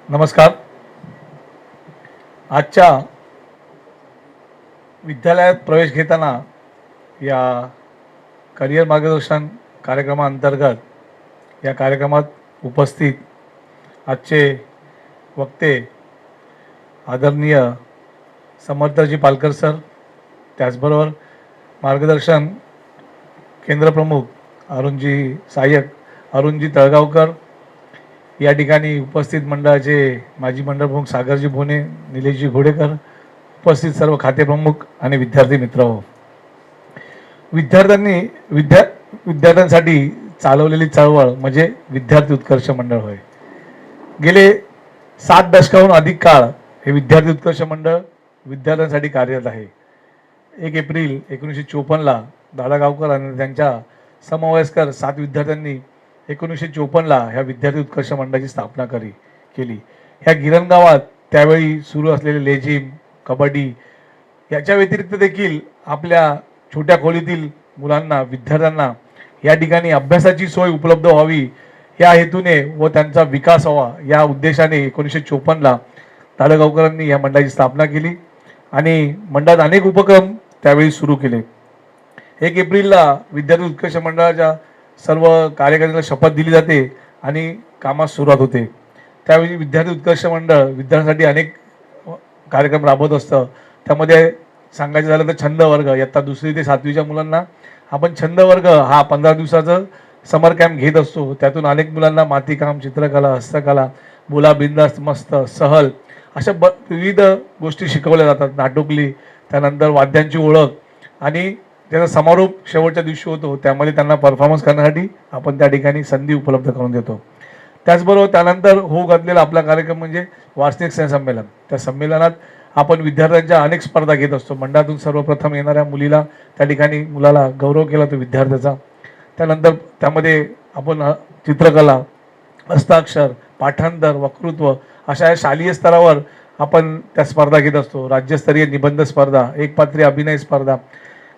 नमस्कार. आजच्या विद्यालयात प्रवेश घेताना या करिअर मार्गदर्शन कार्यक्रमाअंतर्गत या कार्यक्रमात उपस्थित आजचे वक्ते आदरणीय समर्थजी पालकर सर, त्याचबरोबर मार्गदर्शन केंद्रप्रमुख अरुणजी सहाय्यक अरुणजी तळगावकर, या ठिकाणी उपस्थित मंडळाचे माजी मंडळ प्रमुख सागरजी भोने, निलेशजी घोडेकर, उपस्थित सर्व खाते प्रमुख आणि विद्यार्थी मित्र हो. विद्यार्थ्यांसाठी चालवलेली चळवळ म्हणजे विद्यार्थी उत्कर्ष मंडळ होय. गेले 7 दशकाहून अधिक काळ हे विद्यार्थी उत्कर्ष मंडळ विद्यार्थ्यांसाठी कार्यरत आहे. 1 एप्रिल 1954ला दादा गावकर आणि त्यांच्या समवयस्कर 7 विद्यार्थ्यांनी 1954ला ह्या विद्यार्थी उत्कर्ष मंडळाची स्थापना केली. ह्या गिरणगावात त्यावेळी सुरू असलेले लेझिम, कबड्डी याच्या व्यतिरिक्त देखील आपल्या छोट्या खोलीतील मुलांना, विद्यार्थ्यांना या ठिकाणी अभ्यासाची सोय उपलब्ध व्हावी या हेतूने व त्यांचा विकास व्हावा या उद्देशाने 1954ला दादा गावकरांनी या मंडळाची स्थापना केली आणि मंडळात अनेक उपक्रम त्यावेळी सुरू केले. 1 एप्रिलला विद्यार्थी उत्कर्ष मंडळाच्या सर्व कार्यकर्त्यांना शपथ दिली जाते आणि कामास सुरुवात होते. त्यावेळी विद्यार्थी उत्कर्ष मंडळ विद्यार्थ्यांसाठी अनेक कार्यक्रम राबवत असतं. त्यामध्ये सांगायचं झालं तर छंद वर्ग, इयत्ता 2री ते 7वीच्या मुलांना आपण छंद वर्ग हा 15 दिवसाचं समर कॅम्प घेत असतो. त्यातून अनेक मुलांना मातीकाम, चित्रकला, हस्तकला, बोला बिंदास्त, मस्त, सहल अशा विविध गोष्टी शिकवल्या जातात. नाटोकली, त्यानंतर वाद्यांची ओळख आणि त्याचा समारोप शेवटच्या दिवशी होतो. त्यामध्ये त्यांना परफॉर्मन्स करण्यासाठी आपण त्या ठिकाणी संधी उपलब्ध करून देतो. त्याचबरोबर त्यानंतर होऊ घातलेला आपला कार्यक्रम म्हणजे वार्षिक संमेलन. त्या संमेलनात आपण विद्यार्थ्यांच्या अनेक स्पर्धा घेत असतो. मंडळातून सर्वप्रथम येणाऱ्या मुलीला त्या ठिकाणी मुलाला गौरव केला तो विद्यार्थ्याचा. त्यानंतर त्यामध्ये आपण चित्रकला, हस्ताक्षर, पाठांतर, वक्तृत्व अशा शालेय स्तरावर आपण त्या स्पर्धा घेत असतो. राज्यस्तरीय निबंध स्पर्धा, एकपात्रीय अभिनय स्पर्धा,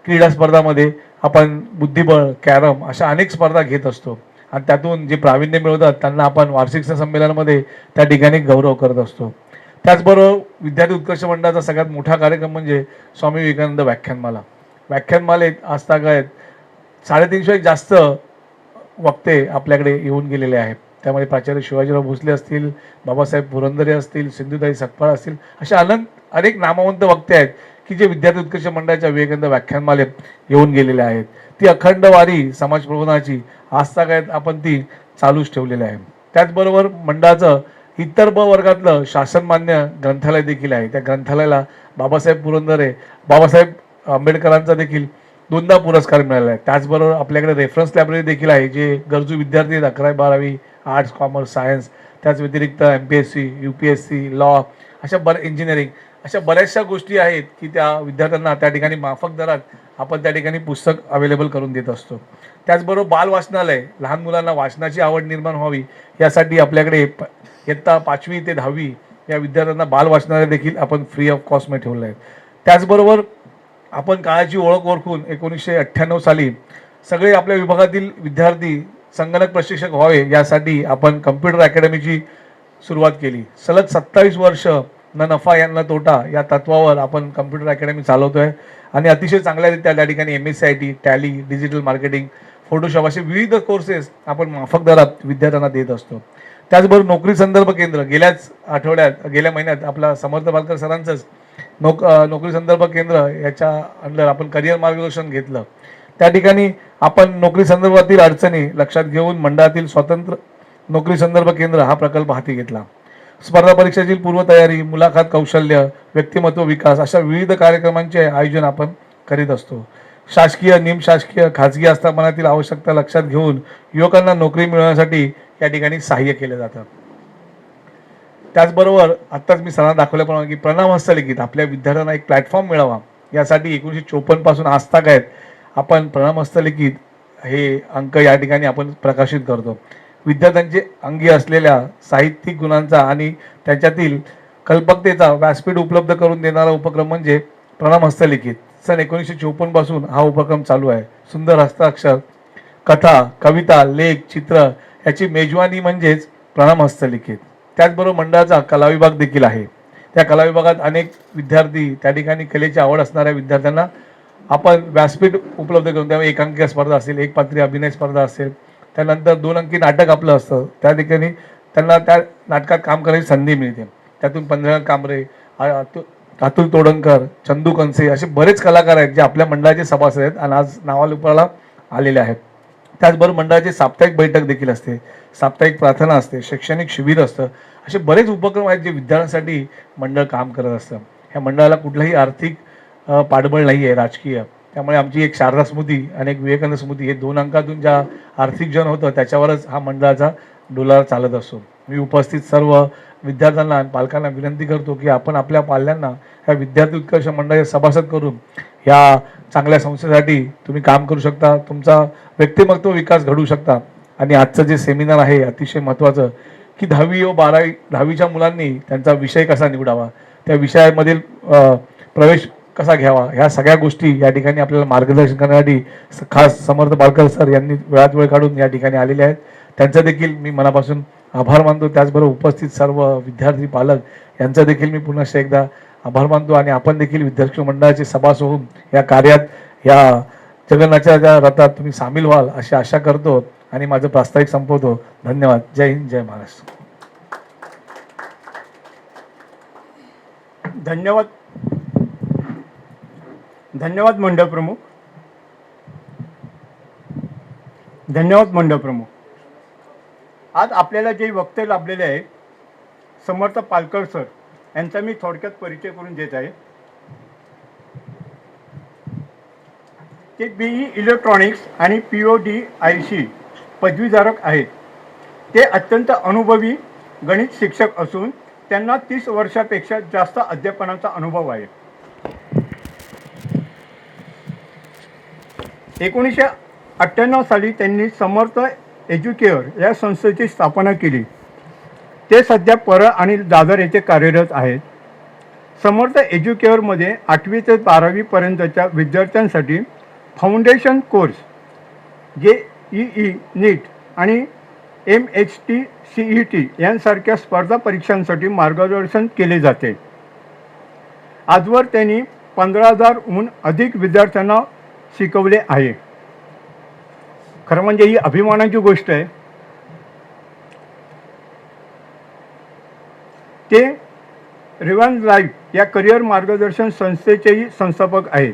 क्रीडा स्पर्धामध्ये आपण बुद्धिबळ, कॅरम अशा अनेक स्पर्धा घेत असतो आणि त्यातून जे प्रावीण्य मिळवतात त्यांना आपण वार्षिक संमेलनामध्ये त्या ठिकाणी गौरव करत असतो. त्याचबरोबर विद्यार्थी उत्कर्ष मंडळाचा सगळ्यात मोठा कार्यक्रम म्हणजे स्वामी विवेकानंद व्याख्यानमाला. व्याख्यानमालेत आजतागायत 350 जास्त वक्ते आपल्याकडे येऊन गेलेले आहेत. त्यामध्ये प्राचार्य शिवाजीराव भोसले असतील, बाबासाहेब पुरंदरे असतील, सिंधुताई सकपाळ असतील, अशा अनेक नामवंत वक्ते आहेत की जे विद्यार्थी उत्कर्ष मंडळाच्या विवेकानंद व्याख्यानमालेत येऊन गेलेले आहेत. ती अखंड वारी समाज प्रबोधनाची आजतागायत आपण ती चालूच ठेवलेली आहे. त्याचबरोबर मंडळाचं इतर ब वर्गातलं शासनमान्य ग्रंथालय देखील आहे. त्या ग्रंथालयाला बाबासाहेब पुरंदरे, बाबासाहेब आंबेडकरांचा देखील 2दा पुरस्कार मिळाला आहे. त्याचबरोबर आपल्याकडे रेफरन्स लायब्ररी देखील आहे जे गरजू विद्यार्थी 11वी 12वी आर्ट्स, कॉमर्स, सायन्स, त्याच व्यतिरिक्त MPSC, UPSC, लॉ अशा इंजिनिअरिंग अशा बऱ्याचशा गोष्टी आहेत की त्या विद्यार्थ्यांना त्या ठिकाणी माफक दरात आपण त्या ठिकाणी पुस्तक अवेलेबल करून देत असतो. त्याचबरोबर बाल वाचनालय, लहान मुलांना वाचनाची आवड निर्माण व्हावी यासाठी आपल्याकडे इयत्ता 5वी ते 10वी या विद्यार्थ्यांना बाल वाचनालय देखील आपण फ्री ऑफ कॉस्टमध्ये ठेवलं आहे. त्याचबरोबर आपण काळाची ओळख ओळखून 1998 साली सगळे आपल्या विभागातील विद्यार्थी संगणक प्रशिक्षक व्हावे यासाठी आपण कम्प्युटर अकॅडमीची सुरुवात केली. सलग 27 वर्ष न नफा न तोटा या तत्वावर आपण कम्प्युटर अकॅडमी चालवतोय आणि अतिशय चांगल्यारीत्या त्या ठिकाणी MSCIT, tally, digital marketing, Photoshop असे विविध कोर्सेस आपण माफक दरात विद्यार्थ्यांना देत असतो. त्याचबरोबर नोकरी संदर्भ केंद्र गेल्या महिन्यात आपला समर्थ पालकर सरांचंच नोकरी संदर्भ केंद्र याच्या अंडर आपण करिअर मार्गदर्शन घेतलं. त्या ठिकाणी आपण नोकरी संदर्भातील अडचणी लक्षात घेऊन मंडळातील स्वतंत्र नोकरी संदर्भ केंद्र हा प्रकल्प हाती घेतला. स्पर्धा परीक्षेची पूर्वतयारी, मुलाखत कौशल्य, व्यक्तिमत्व विकास अशा विविध कार्यक्रमांचे आयोजन आपण करीत असतो. शासकीय, निमशासकीय, खाजगी आस्थापनातील आवश्यकता लक्षात घेऊन युवकांना नोकरी मिळवण्यासाठी या ठिकाणी सहाय्य केलं जातं. त्याचबरोबर आत्ताच मी सरांना दाखवल्याप्रमाणे की प्रणाम हस्तलिखित आपल्या विद्यार्थ्यांना एक प्लॅटफॉर्म मिळावा यासाठी 1954 पासून आजतागायत आपण प्रणाम हस्तलिखित हे अंक या ठिकाणी आपण प्रकाशित करतो. विद्यार्थ्यांचे अंगी असलेल्या साहित्यिक गुणांचा आणि त्यांच्यातील कल्पकतेचा व्यासपीठ उपलब्ध करून देणारा उपक्रम म्हणजे प्रणाम हस्तलिखित. सन 1954 पासून हा उपक्रम चालू आहे. सुंदर हस्ताक्षर, कथा, कविता, लेख, चित्र याची मेजवानी म्हणजेच प्रणाम हस्तलिखित. त्याचबरोबर मंडळाचा कला विभाग देखील आहे. त्या कला विभागात अनेक विद्यार्थी, त्या ठिकाणी कलेची आवड असणाऱ्या विद्यार्थ्यांना आपण व्यासपीठ उपलब्ध करून, त्यामुळे एकांकिका स्पर्धा असेल, एक पात्री अभिनय स्पर्धा असेल, त्यानंतर 2 अंकी नाटक आपलं असतं, त्या ठिकाणी त्यांना त्या नाटकात काम करायची संधी मिळते. त्यातून पंढरीनाथ कांबळे, अतुल तोडणकर, चंदू कंसे असे बरेच कलाकार आहेत जे आपल्या मंडळाचे सभासद आहेत आणि आज नावारूपाला आलेले आहेत. त्याचबरोबर मंडळाची साप्ताहिक बैठक देखील असते, साप्ताहिक प्रार्थना असते, शैक्षणिक शिबिर असतं. असे बरेच उपक्रम आहेत जे विद्यार्थ्यांसाठी मंडळ काम करत असतं. ह्या मंडळाला कुठलंही आर्थिक पाठबळ नाही आहे राजकीय. त्यामुळे आमची एक शारदा स्मृती आणि एक विवेकानंद स्मृती हे 2 अंकातून ज्या आर्थिक जन होतं त्याच्यावरच हा मंडळाचा डोलारा चालत असतो. मी उपस्थित सर्व विद्यार्थ्यांना आणि पालकांना विनंती करतो की आपण आपल्या पाल्यांना ह्या विद्यार्थी उत्कर्ष मंडळाचे सभासद करून ह्या चांगल्या संस्थेसाठी तुम्ही काम करू शकता, तुमचा व्यक्तिमत्व विकास घडवू शकता. आणि आजचं जे सेमिनार आहे अतिशय महत्त्वाचं की 10वी व 12वीच्या मुलांनी त्यांचा विषय कसा निवडावा, त्या विषयामधील प्रवेश कसा घ्यावा, ह्या सगळ्या गोष्टी या ठिकाणी आपल्याला मार्गदर्शन करण्यासाठी खास समर्थ बालकर सर यांनी वेळात वेळ काढून या ठिकाणी आलेले आहेत. त्यांचा देखील मी मनापासून आभार मानतो. त्याचबरोबर उपस्थित सर्व विद्यार्थी पालक यांचा देखील मी पुन्हा एकदा आभार मानतो. आणि आपण देखील विद्यार्थी मंडळाचे सभासद होऊन या कार्यात, या जगन्नाथाच्या ज्या रथात तुम्ही सामील व्हाल अशी आशा करतो आणि माझं प्रास्ताविक संपवतो. धन्यवाद. जय हिंद, जय महाराष्ट्र. धन्यवाद. धन्यवाद मंडळ प्रमुख. धन्यवाद मंडळ प्रमुख. आज आपल्याला जे वक्ते लाभलेले आहे समर्थ पालकर सर यांचा मी थोडक्यात परिचय करून देत आहे. ते BE इलेक्ट्रॉनिक्स आणि PODIC पदवीधारक आहेत. ते अत्यंत अनुभवी गणित शिक्षक असून त्यांना 30 वर्षापेक्षा जास्त अध्यापनाचा अनुभव आहे. 1998 साली त्यांनी समर्थ एज्युकेअर या संस्थेची स्थापना केली. ते सध्या परळ आणि दादर येथे कार्यरत आहेत. समर्थ एज्युकेअरमध्ये 8वी ते 12वी पर्यंतच्या विद्यार्थ्यांसाठी फाउंडेशन कोर्स JEE नीट आणि MHT CET यांसारख्या स्पर्धा परीक्षांसाठी मार्गदर्शन केले जाते. आजवर त्यांनी 15,000हून अधिक विद्यार्थ्यांना शिकवले आहे. खरं म्हणजे ही अभिमानाची गोष्ट आहे. ते रिवान लाईफ या करिअर मार्गदर्शन संस्थेचेही संस्थापक आहेत.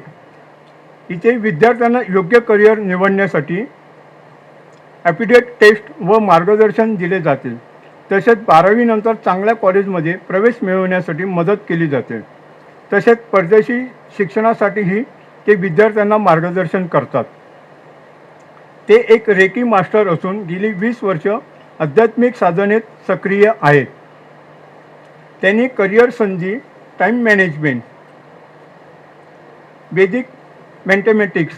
इथे विद्यार्थ्यांना योग्य करिअर निवडण्यासाठी ॲप्टिट्यूड टेस्ट व मार्गदर्शन दिले जाते. तसेच 12वी नंतर चांगल्या कॉलेजमध्ये प्रवेश मिळवण्यासाठी मदत केली जाते. तसेच परदेशी शिक्षणासाठीही ते विद्यार्थ्यांना मार्गदर्शन करतात. ते एक रेकी मास्टर असून गेली 20 वर्ष आध्यात्मिक साधनेत सक्रिय आहेत. त्यांनी करिअर संधी, टाईम मॅनेजमेंट, वैदिक मॅथमॅटिक्स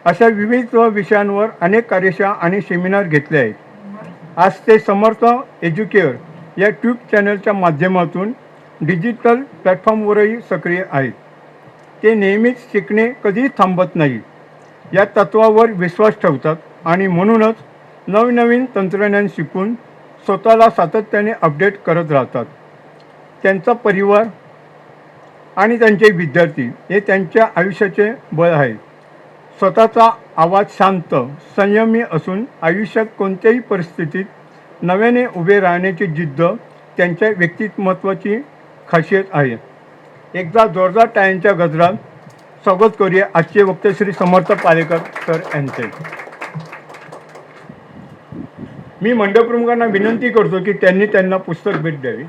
अशा विविध विषयांवर अनेक कार्यशाळा आणि सेमिनार घेतले आहेत. आज ते समर्थ एज्युकेअर या ट्यूब चॅनलच्या माध्यमातून डिजिटल प्लॅटफॉर्मवरही सक्रिय आहेत. ते नेहमीच शिकणे कधीच थांबत नाही या तत्त्वावर विश्वास ठेवतात आणि म्हणूनच नवनवीन तंत्रज्ञान शिकून स्वतःला सातत्याने अपडेट करत राहतात. त्यांचा परिवार आणि त्यांचे विद्यार्थी हे त्यांच्या आयुष्याचे बळ आहे. स्वतःचा आवाज शांत, संयमी असून आयुष्यात कोणत्याही परिस्थितीत नव्याने उभे राहण्याची जिद्द त्यांच्या व्यक्तिमत्वाची खासियत आहे. एकदा जोरदार टाळ्यांच्या गजरात स्वागत करूया आजचे वक्ते श्री समर्थ पालेकर सर यांचे. मी मंडळ प्रमुखांना विनंती करतो की त्यांनी त्यांना पुस्तक भेट द्यावी.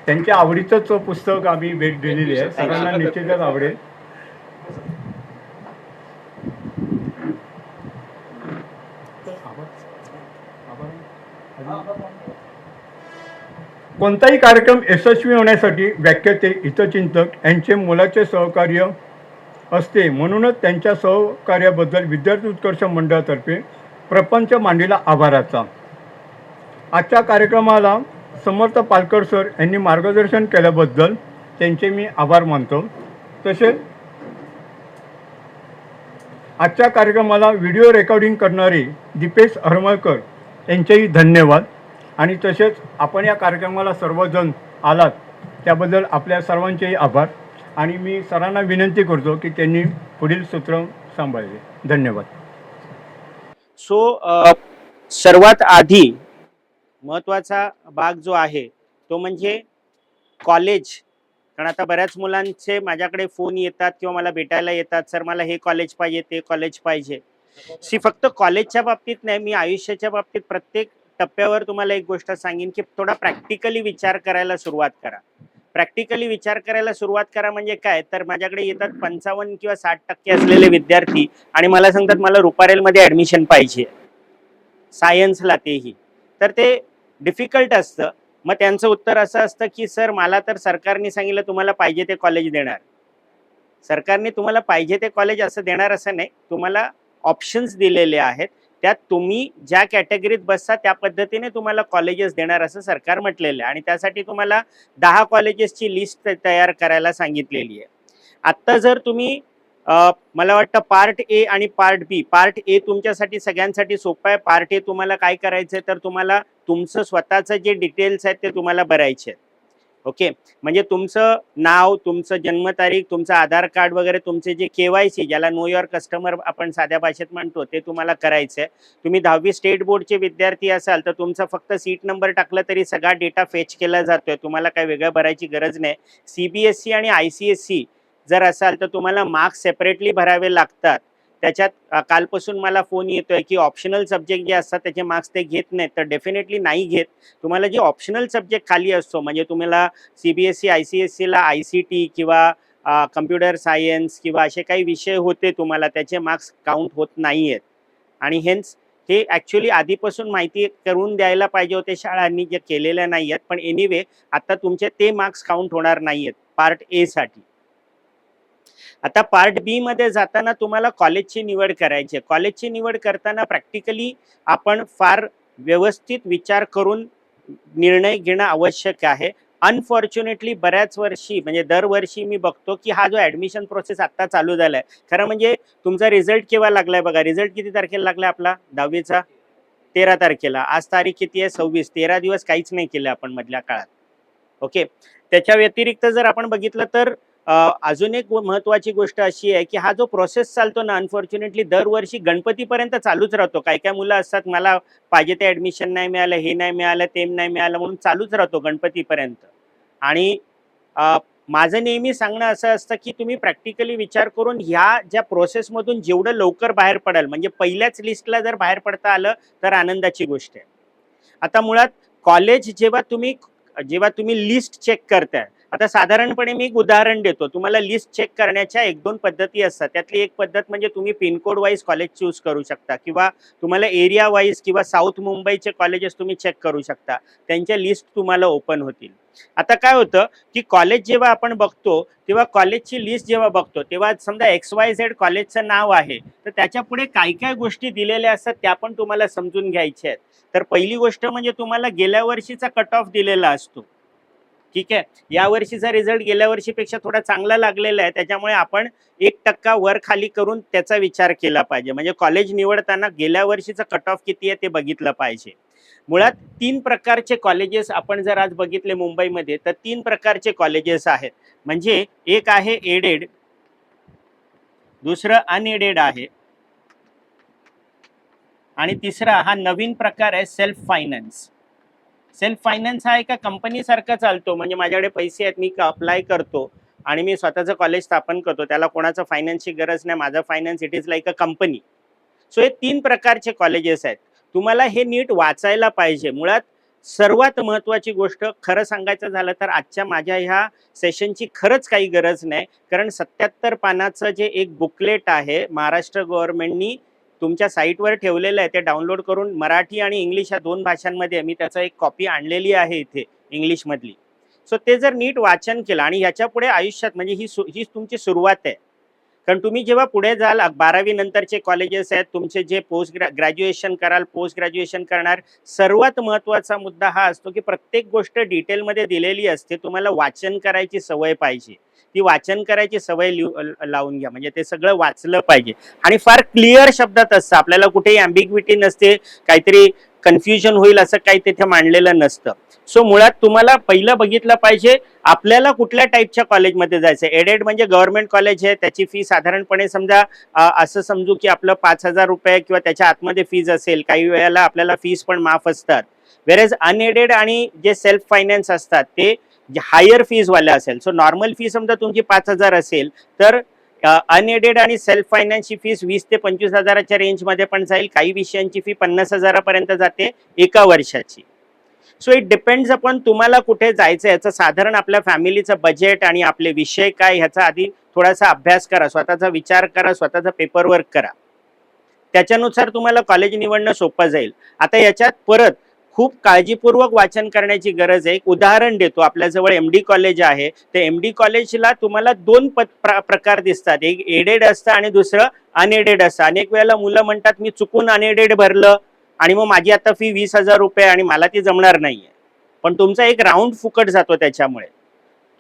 त्यांच्या आवडीचंच पुस्तक आम्ही भेट दिलेली आहे. सरांना निश्चितच आवडेल. कोणताही कार्यक्रम यशस्वी होण्यासाठी व्याख्याते, हितचिंतक यांचे मोलाचे सहकार्य असते. म्हणूनच त्यांच्या सहकार्याबद्दल विद्यार्थी उत्कर्ष मंडळातर्फे प्रपंच मांडीला आभाराचा. आजच्या कार्यक्रमाला समर्थ पालकर सर यांनी मार्गदर्शन केल्याबद्दल त्यांचे मी आभार मानतो. तसेच आजच्या कार्यक्रमाला व्हिडिओ रेकॉर्डिंग करणारे दीपेश हरमळकर यांचेही धन्यवाद. आणि तसेच आपण या कार्यक्रमाला सर्वजण आलात त्याबद्दल आपल्या सर्वांचेही आभार. आणि मी सरांना विनंती करतो की त्यांनी पुढील सूत्र सांभाळले. धन्यवाद. सर्वात आधी महत्त्वाचा भाग जो आहे तो म्हणजे कॉलेज. कारण आता बऱ्याच मुलांचे माझ्याकडे फोन येतात किंवा मला भेटायला येतात, सर मला हे कॉलेज पाहिजे ते कॉलेज पाहिजे. फक्त कॉलेजच्या बाबतीत नाही, मी आयुष्याच्या बाबतीत प्रत्येक टप्प्यावर तुम्हाला एक गोष्ट सांगेन की थोडा प्रॅक्टिकली विचार करायला सुरुवात करा. प्रॅक्टिकली विचार करायला सुरुवात करा म्हणजे काय, तर माझ्याकडे येतात 55 किंवा 60% असलेले विद्यार्थी आणि मला सांगतात मला रुपारेलमध्ये ॲडमिशन पाहिजे, सायन्सला तेही. तर ते डिफिकल्ट असतं. मग त्यांचं उत्तर असं असतं की सर मला तर सरकारने सांगितलं तुम्हाला पाहिजे ते कॉलेज देणार. सरकारने तुम्हाला पाहिजे ते कॉलेज असं देणार असं नाही, तुम्हाला ऑप्शन्स दिलेले आहेत, त्यात तुम्ही ज्या कॅटेगरीत बसता त्या पद्धतीने तुम्हाला कॉलेजेस देणार असं सरकार म्हटलेलं आहे. आणि त्यासाठी तुम्हाला 10 कॉलेजेसची लिस्ट तयार करायला सांगितलेली आहे. आत्ता जर तुम्ही मला वाटतं पार्ट ए आणि पार्ट बी, पार्ट ए तुमच्यासाठी सगळ्यांसाठी सोपं आहे. पार्ट ए तुम्हाला काय करायचं आहे, तर तुम्हाला तुमचं स्वतःचं जे डिटेल्स आहेत ते तुम्हाला भरायचे आहेत. ओके, म्हणजे तुमचं नाव, तुमचं जन्मतारीख, तुमचं आधार कार्ड वगैरे, तुमचे जे KYC ज्याला नो युअर कस्टमर आपण साध्या भाषेत म्हणतो ते तुम्हाला करायचं आहे. तुम्ही 10वी स्टेट बोर्डचे विद्यार्थी असाल तर तुमचा फक्त सीट नंबर टाकला तरी सगळा डेटा फेच केला जातोय, तुम्हाला काही वेगळं भरायची गरज नाही. CBSE आणि ICSE जर असाल तर तुम्हाला मार्क्स सेपरेटली भरावे लागतात. त्याच्यात कालपासून मला फोन येतोय की ऑप्शनल सब्जेक्ट जे असतात त्याचे मार्क्स ते घेत नाहीत, तर डेफिनेटली नाही घेत. तुम्हाला जे ऑप्शनल सब्जेक्ट खाली असतो म्हणजे तुम्हाला CBSE ICSEला ICT किंवा कम्प्युटर सायन्स किंवा असे काही विषय होते तुम्हाला, त्याचे मार्क्स काउंट होत नाही आहेत. आणि हेन्स हे ॲक्च्युली आधीपासून माहिती करून द्यायला पाहिजे होते शाळांनी, जे केलेल्या नाही आहेत. पण एनिवे आता तुमचे ते मार्क्स काउंट होणार नाही आहेत पार्ट ए साठी. आता पार्ट बी मध्ये जाताना तुम्हाला कॉलेजची निवड करायची आहे. कॉलेजची निवड करताना प्रॅक्टिकली आपण फार व्यवस्थित विचार करून निर्णय घेणं आवश्यक आहे. अनफॉर्च्युनेटली बऱ्याच वर्षी म्हणजे दरवर्षी मी बघतो की हा जो ॲडमिशन प्रोसेस आत्ता चालू झालाय, खरं म्हणजे तुमचा रिझल्ट केव्हा लागलाय बघा. रिझल्ट किती तारखेला लागलाय आपला 10वीचा? 13 तारखेला. आज तारीख किती आहे? 26. 13 दिवस काहीच नाही केलं आपण मधल्या काळात. ओके, त्याच्या व्यतिरिक्त जर आपण बघितलं तर अजून एक महत्वाची गोष्ट अशी आहे की हा जो प्रोसेस चालतो ना, अनफॉर्च्युनेटली दरवर्षी गणपतीपर्यंत चालूच राहतो. काही काही मुलं असतात मला पाहिजे ते ॲडमिशन नाही मिळालं, हे नाही मिळालं, ते नाही मिळालं म्हणून चालूच राहतो गणपतीपर्यंत. आणि माझं नेहमी सांगणं असं असतं की तुम्ही प्रॅक्टिकली विचार करून ह्या ज्या प्रोसेसमधून जेवढं लवकर बाहेर पडाल, म्हणजे पहिल्याच लिस्टला जर बाहेर पडता आलं तर आनंदाची गोष्ट आहे. आता मुळात कॉलेज जेव्हा तुम्ही लिस्ट चेक करताय, आता साधारणपणे मी एक उदाहरण देतो तुम्हाला. लिस्ट चेक करण्याच्या 1-2 पद्धती असतात. त्यातली एक पद्धत म्हणजे तुम्ही पिनकोड वाईज कॉलेज चूज करू शकता किंवा तुम्हाला एरिया वाईज किंवा साऊथ मुंबईचे कॉलेजेस तुम्ही चेक करू शकता. त्यांच्या लिस्ट तुम्हाला ओपन होतील. आता काय होतं की कॉलेज जेव्हा आपण बघतो तेव्हा कॉलेजची लिस्ट जेव्हा बघतो तेव्हा समजा XYZ कॉलेजचं नाव आहे, तर त्याच्या पुढे काय काय गोष्टी दिलेल्या असतात त्या पण तुम्हाला समजून घ्यायच्या आहेत. तर पहिली गोष्ट म्हणजे तुम्हाला गेल्या वर्षीचा कट ऑफ दिलेला असतो. ठीक आहे, या वर्षीचा रिझल्ट गेल्या वर्षीपेक्षा थोडा चांगला लागलेला आहे, त्याच्यामुळे आपण 1% वर खाली करून त्याचा विचार केला पाहिजे. म्हणजे कॉलेज निवडताना गेल्या वर्षीचा कट ऑफ किती आहे ते बघितलं पाहिजे. मुळात 3 प्रकारचे कॉलेजेस आपण जर आज बघितले मुंबईमध्ये तर 3 प्रकारचे कॉलेजेस आहेत. म्हणजे एक आहे एडेड, दुसरं अनएडेड आहे आणि तिसरा हा नवीन प्रकार आहे सेल्फ फायनान्स. सेल्फ फायनान्स हा एका कंपनीसारखा चालतो. म्हणजे माझ्याकडे पैसे आहेत, मी अप्लाय करतो आणि मी स्वतःचं कॉलेज स्थापन करतो, त्याला कोणाचं फायनान्सची गरज नाही. माझं finance it is like a company. So हे 3 प्रकारचे कॉलेजेस आहेत. तुम्हाला हे नीट वाचायला पाहिजे. मुळात सर्वात महत्त्वाची गोष्ट खरं सांगायचं झालं तर आजच्या माझ्या ह्या सेशनची खरंच काही गरज नाही. कारण 77 पानाचं जे एक बुकलेट आहे महाराष्ट्र गव्हर्नमेंटनी तुमच्या साईटवर ठेवलेलं आहे, ते डाउनलोड करून मराठी आणि इंग्लिश या 2 भाषांमध्ये मी त्याचा एक कॉपी आणलेली आहे इथे इंग्लिशमधली. सो ते जर नीट वाचन केलं आणि ह्याच्या पुढे आयुष्यात म्हणजे ही तुमची सुरुवात आहे. कारण तुम्ही जेव्हा पुढे जाल 12वी नंतरचे कॉलेजेस आहेत, तुमचे जे ग्रॅज्युएशन कराल, पोस्ट ग्रॅज्युएशन करणार, सर्वात महत्त्वाचा मुद्दा हा असतो की प्रत्येक गोष्ट डिटेलमध्ये दिलेली असते. तुम्हाला वाचन करायची सवय पाहिजे. ती वाचन करायची सवय लावून घ्या, म्हणजे ते सगळं वाचलं पाहिजे आणि फार क्लिअर शब्दात असतं. आपल्याला कुठेही अँबिग्विटी नसते, काहीतरी कन्फ्युजन होईल असं काही तिथे मांडलेलं नसतं. सो मुळात तुम्हाला पहिलं बघितलं पाहिजे आपल्याला कुठल्या टाईपच्या कॉलेजमध्ये जायचं. एडेड म्हणजे गव्हर्नमेंट कॉलेज आहे, त्याची फी साधारणपणे समजा असं समजू की आपलं 5,000 रुपये किंवा त्याच्या आतमध्ये फीज असेल. काही वेळेला आपल्याला फीस पण माफ असतात. वेरेज अनएडेड आणि जे सेल्फ फायनान्स असतात ते हायर फीजवाल्या असेल. सो नॉर्मल फी समजा तुमची 5,000 असेल तर अनएडेड आणि सेल्फ फायनान्सची फीस 20 ते 25,000च्या रेंजमध्ये पण जाईल. काही विषयांची फी 50,000पर्यंत जाते एका वर्षाची. सो इट डिपेंड्स अपॉन तुम्हाला कुठे जायचं. याचं साधारण आपल्या फॅमिलीचं बजेट आणि आपले विषय काय ह्याचा आधी थोडासा अभ्यास करा, स्वतःचा विचार करा, स्वतःचा पेपरवर्क करा. त्याच्यानुसार तुम्हाला कॉलेज निवडणं सोपं जाईल. आता याच्यात परत खूप काळजीपूर्वक वाचन करण्याची गरज आहे. एक उदाहरण देतो. आपल्याजवळ एमडी कॉलेज आहे. ते एमडी कॉलेजला तुम्हाला दोन प्रकार दिसतात. एक एडेड असतं आणि दुसरं अनएडेड असतं. अनेक वेळेला मुलं म्हणतात मी चुकून अनएडेड भरलं आणि मग माझी आता फी 20,000 रुपये आणि मला ती जमणार नाहीये. पण तुमचा एक राऊंड फुकट जातो त्याच्यामुळे.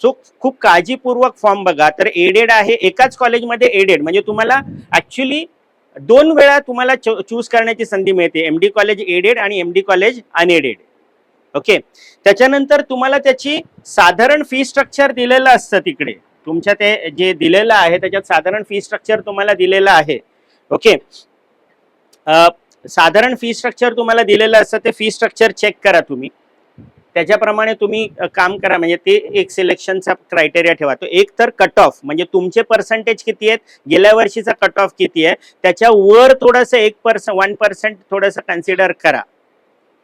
सो खूप काळजीपूर्वक फॉर्म बघा. तर एडेड आहे, एकाच कॉलेजमध्ये एडेड म्हणजे तुम्हाला ऍक्च्युली 2 वेळा तुम्हाला चूज करण्याची संधी मिळते. एमडी कॉलेज एडेड आणि एमडी कॉलेज अनएडेड. ओके. त्याच्यानंतर तुम्हाला त्याची साधारण फी स्ट्रक्चर दिलेलं असतं तिकडे. तुमच्या ते जे दिलेलं आहे त्याच्यात साधारण फी स्ट्रक्चर तुम्हाला दिलेलं आहे. ओके. साधारण फी स्ट्रक्चर तुम्हाला दिलेलं असतं. ते फी स्ट्रक्चर चेक करा तुम्ही. त्याच्याप्रमाणे तुम्ही काम करा. म्हणजे ते एक सिलेक्शनचा क्रायटेरिया ठेवा. तो एक तर कट ऑफ म्हणजे तुमचे पर्सेंटेज किती आहेत, गेल्या वर्षीचा कट ऑफ किती आहे, त्याच्या वर थोडंसं 1% थोडंसं कन्सिडर करा.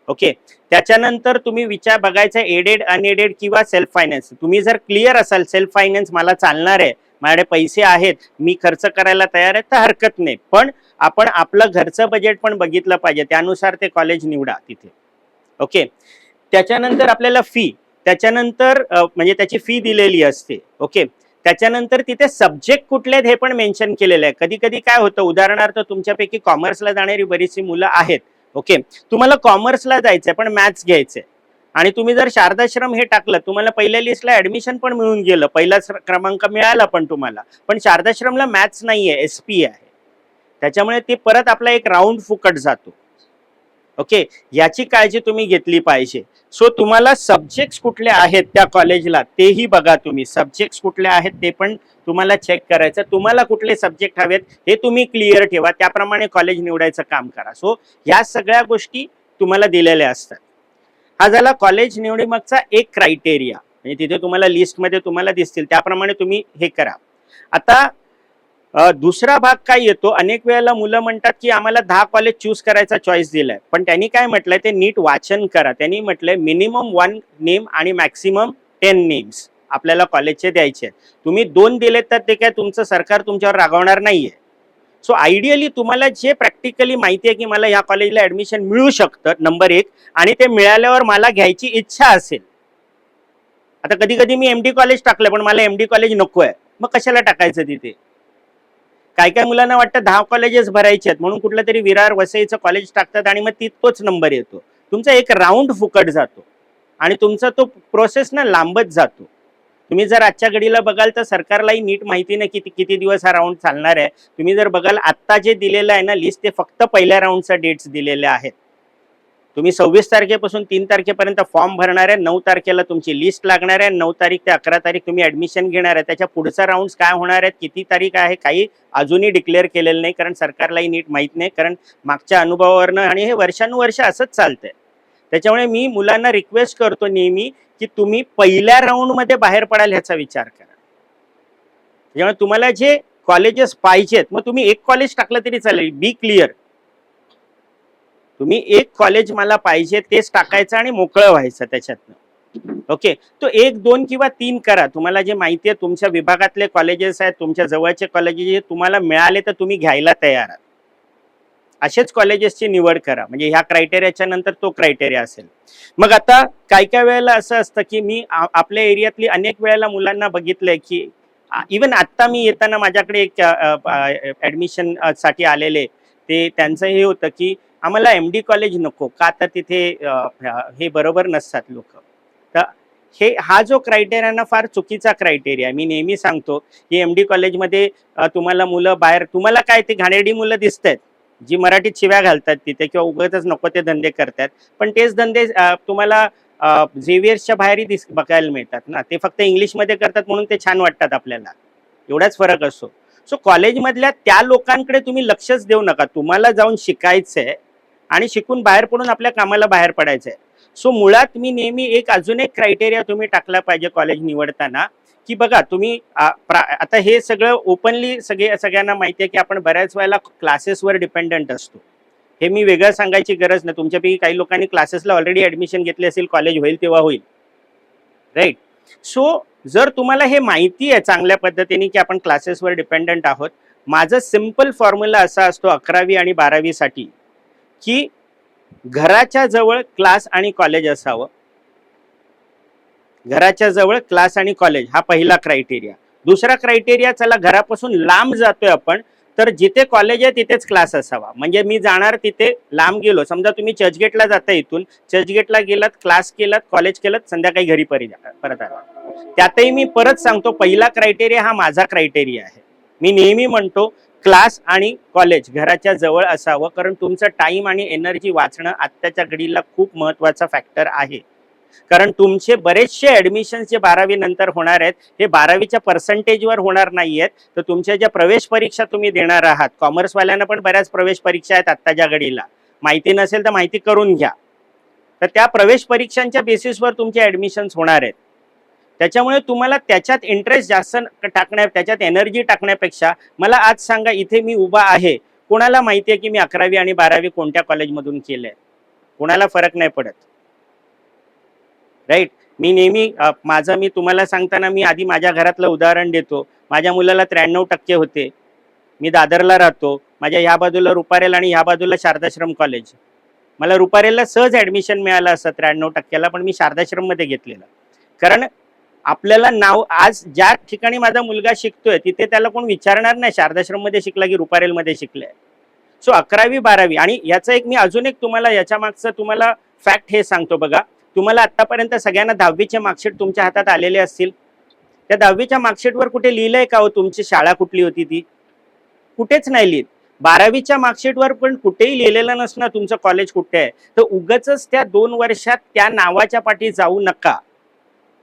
ओके. त्याच्यानंतर तुम्ही विचार बघायचा एडेड अनएडेड किंवा सेल्फ फायनान्स. तुम्ही जर क्लिअर असाल सेल्फ फायनान्स मला चालणार आहे, माझ्याकडे पैसे आहेत, मी खर्च करायला तयार आहे, तर हरकत नाही. पण आपण आपलं घरचं बजेट पण बघितलं पाहिजे. त्यानुसार ते कॉलेज निवडा तिथे. ओके. त्याच्यानंतर आपल्याला फी, त्याच्यानंतर म्हणजे त्याची फी दिलेली असते. ओके. त्याच्यानंतर तिथे सब्जेक्ट कुठले आहेत हे पण मेन्शन केलेलं आहे. कधी कधी काय होतं, उदाहरणार्थ तुमच्यापैकी कॉमर्सला जाणारी बरीचशी मुलं आहेत. ओके. तुम्हाला कॉमर्सला जायचंय पण मॅथ्स घ्यायचंय आणि तुम्ही जर शारदाश्रम हे टाकलं, तुम्हाला पहिल्या लिस्टला ऍडमिशन पण मिळून गेलं, पहिला क्रमांक मिळाला पण तुम्हाला, पण शारदाश्रमला मॅथ्स नाहीये, एसपी आहे. त्याच्यामुळे ते परत आपला एक राऊंड फुकट जातो. ओके. याची काळजी तुम्ही घेतली पाहिजे. सो तुम्हाला सब्जेक्ट्स कुठले आहेत त्या कॉलेजला तेही बघा तुम्ही. सब्जेक्ट्स कुठले आहेत ते पण तुम्हाला चेक करायचं. तुम्हाला कुठले सब्जेक्ट हवेत हे तुम्ही क्लिअर ठेवा. त्याप्रमाणे कॉलेज निवडायचं काम करा. सो ह्या सगळ्या गोष्टी तुम्हाला दिलेल्या असतात. हा झाला कॉलेज निवडीमागचा एक क्रायटेरिया. म्हणजे तिथे तुम्हाला लिस्टमध्ये तुम्हाला दिसतील त्याप्रमाणे तुम्ही हे करा. आता दुसरा भाग काय येतो, अनेक वेळेला मुलं म्हणतात की आम्हाला 10 कॉलेज चूज करायचा चॉईस दिलाय, पण त्यांनी काय म्हटलंय ते नीट वाचन करा. त्यांनी म्हटलंय मिनिमम 1 नेम आणि मॅक्सिमम 10 नेम्स आपल्याला कॉलेजचे द्यायचे. तुम्ही 2 दिलेत तर ते काय तुमचं सरकार तुमच्यावर रागवणार नाहीये. सो आयडियली तुम्हाला जे प्रॅक्टिकली माहिती आहे की मला या कॉलेजला ऍडमिशन मिळू शकतं, नंबर 1, आणि ते मिळाल्यावर मला घ्यायची इच्छा असेल. आता कधी कधी मी एमडी कॉलेज टाकलं पण मला एमडी कॉलेज नको आहे, मग कशाला टाकायचं तिथे. काय काय मुलांना वाटतं 10 कॉलेजेस भरायचे आहेत म्हणून कुठलं तरी विरार वसईचं कॉलेज टाकतात आणि मग तोच नंबर येतो. तुमचा एक राऊंड फुकट जातो आणि तुमचा तो प्रोसेस ना लांबत जातो. तुम्ही जर आजच्या घडीला बघाल तर सरकारलाही नीट माहिती नाही किती दिवस हा राऊंड चालणार आहे. तुम्ही जर बघाल आत्ता जे दिलेलं आहे ना लिस्ट, ते फक्त पहिल्या राऊंडचा डेट्स दिलेले आहेत. तुम्ही 26 तारखेपासून 3 तारखेपर्यंत फॉर्म भरणार आहे. 9 तारखेला तुमची लिस्ट लागणार आहे. 9 तारीख ते 11 तारीख तुम्ही ऍडमिशन घेणार आहे. त्याच्या पुढचा राऊंड काय होणार आहेत, किती तारीख आहे, काही अजूनही डिक्लेअर केलेलं नाही, कारण सरकारलाही नीट माहीत नाही, कारण मागच्या अनुभवावरनं आणि हे वर्षानुवर्ष असंच चालतंय. त्याच्यामुळे मी मुलांना रिक्वेस्ट करतो नेहमी की तुम्ही पहिल्या राऊंडमध्ये बाहेर पडाल ह्याचा विचार करा. त्याच्यामुळे तुम्हाला जे कॉलेजेस पाहिजेत, मग तुम्ही एक कॉलेज टाकलं तरी चालेल, बी क्लिअर. तुम्ही एक कॉलेज मला पाहिजे तेच टाकायचं आणि मोकळं व्हायचं त्याच्यातनं. ओके. तो 1, 2 किंवा 3 करा. तुम्हाला जे माहिती आहे तुमच्या विभागातले कॉलेजेस आहेत, तुमच्या जवळचे कॉलेजेस तुम्हाला मिळाले तर तुम्ही घ्यायला तयार आहात, असेच कॉलेजेसची निवड करा. म्हणजे ह्या क्रायटेरियाच्या नंतर तो क्रायटेरिया असेल. मग आता काय काय वेळेला असं असतं की मी आपल्या एरियातली अनेक वेळेला मुलांना बघितलंय की इवन आत्ता मी येताना माझ्याकडे एक ऍडमिशन साठी आलेले, ते त्यांचं हे होतं की आम्हाला MD कॉलेज नको का, तर तिथे हे बरोबर नसतात लोक. तर हा जो क्रायटेरिया ना फार चुकीचा क्रायटेरिया. मी नेहमी सांगतो की MD कॉलेजमध्ये तुम्हाला मुलं बाहेर, तुम्हाला काय ते घाणेरडी मुलं दिसत आहेत जी मराठीत शिव्या घालतात तिथे किंवा उगाचच नको ते धंदे करतात, पण तेच धंदे तुम्हाला झेवियर्सच्या बाहेरही बघायला मिळतात ना. ते फक्त इंग्लिशमध्ये करतात म्हणून ते छान वाटतात आपल्याला, एवढाच फरक असतो. सो कॉलेजमधल्या त्या लोकांकडे तुम्ही लक्षच देऊ नका. तुम्हाला जाऊन शिकायचंय आणि शिकून बाहेर पडून आपल्या कामाला बाहेर पडायचंय. सो मुळात मी नेहमी अजून एक क्रायटेरिया तुम्ही टाकला पाहिजे कॉलेज निवडताना, की बघा तुम्ही आता हे सगळं ओपनली सगळ्यांना माहिती आहे की आपण बऱ्याच वेळेला क्लासेसवर डिपेंडंट असतो. हे मी वेगळं सांगायची गरज नाही. तुमच्यापैकी काही लोकांनी क्लासेसला ऑलरेडी ऍडमिशन घेतले असेल, कॉलेज होईल तेव्हा होईल, राईट. सो जर तुम्हाला हे माहिती आहे चांगल्या पद्धतीने की आपण क्लासेसवर डिपेंडंट आहोत, माझं सिंपल फॉर्म्युला असा असतो 11वी आणि 12वी साठी, की घराच्या जवळ क्लास आणि कॉलेज असावं. घराच्या जवळ क्लास आणि कॉलेज हा पहिला क्रायटेरिया. दुसरा क्रायटेरिया, चला घरापासून लांब जातोय आपण, तर जिथे कॉलेज आहे तिथेच क्लास असावा. म्हणजे मी जाणार तिथे लांब गेलो, समजा तुम्ही चर्चगेटला जाता, इथून चर्चगेटला गेलात, क्लास केलात, कॉलेज केलं, संध्याकाळी घरी परत आला, त्यातही मी परत सांगतो पहिला क्रायटेरिया हा माझा क्रायटेरिया आहे. मी नेहमी म्हणतो क्लास आणि कॉलेज घराच्या जवळ असावं, कारण तुमचं टाइम आणि एनर्जी वाचणं आत्ताच्या घडीला खूप महत्वाचा फॅक्टर आहे. कारण तुमचे बरेचसे ऍडमिशन्स जे 12वी नंतर होणार आहेत, हे 12वीच्या पर्सेंटेजवर होणार नाहीयेत, तर तुमच्या ज्या प्रवेश परीक्षा तुम्ही देणार आहात, कॉमर्सवाल्यांना पण बऱ्याच प्रवेश परीक्षा आहेत आत्ताच्या घडीला, माहिती नसेल तर माहिती करून घ्या. तर त्या प्रवेश परीक्षांच्या बेसिसवर तुमचे ऍडमिशन्स होणार आहेत. त्याच्यामुळे तुम्हाला त्याच्यात इंटरेस्ट जास्त त्याच्यात एनर्जी टाकण्यापेक्षा, मला आज सांगा इथे मी उभा आहे, कोणाला माहिती आहे की मी 11वी आणि 12वी कोणत्या कॉलेजमधून केलंय? कोणाला फरक नाही पडत, राईट. मी नेहमी मी तुम्हाला सांगताना मी आधी माझ्या घरातलं उदाहरण देतो. माझ्या मुलाला 93% होते. मी दादरला राहतो. माझ्या ह्या बाजूला रुपारेल आणि ह्या बाजूला शारदाश्रम कॉलेज. मला रुपारेलला सहज ऍडमिशन मिळालं असं 93%ला, पण मी शारदाश्रम मध्ये घेतलेलं. कारण आपल्याला नाव, आज ज्या ठिकाणी माझा मुलगा शिकतोय तिथे त्याला कोण विचारणार नाही शारदाश्रम मध्ये शिकला की रुपारेल मध्ये शिकलाय. सो 11वी 12वी, आणि याचा मी अजून एक तुम्हाला याच्या मागचं तुम्हाला फॅक्ट हे सांगतो. बघा, तुम्हाला आतापर्यंत सगळ्यांना 10वीचे मार्कशीट तुमच्या हातात आलेले असतील. त्या 10वीच्या मार्कशीटवर कुठे लिहिलंय का हो तुमची शाळा कुठली होती ती? कुठेच नाही लिहित. 12वीच्या मार्कशीटवर पण कुठेही लिहिलेलं नसणार तुमचं कॉलेज कुठे आहे. तर उगाचच त्या 2 वर्षात त्या नावाच्या पाठी जाऊ नका.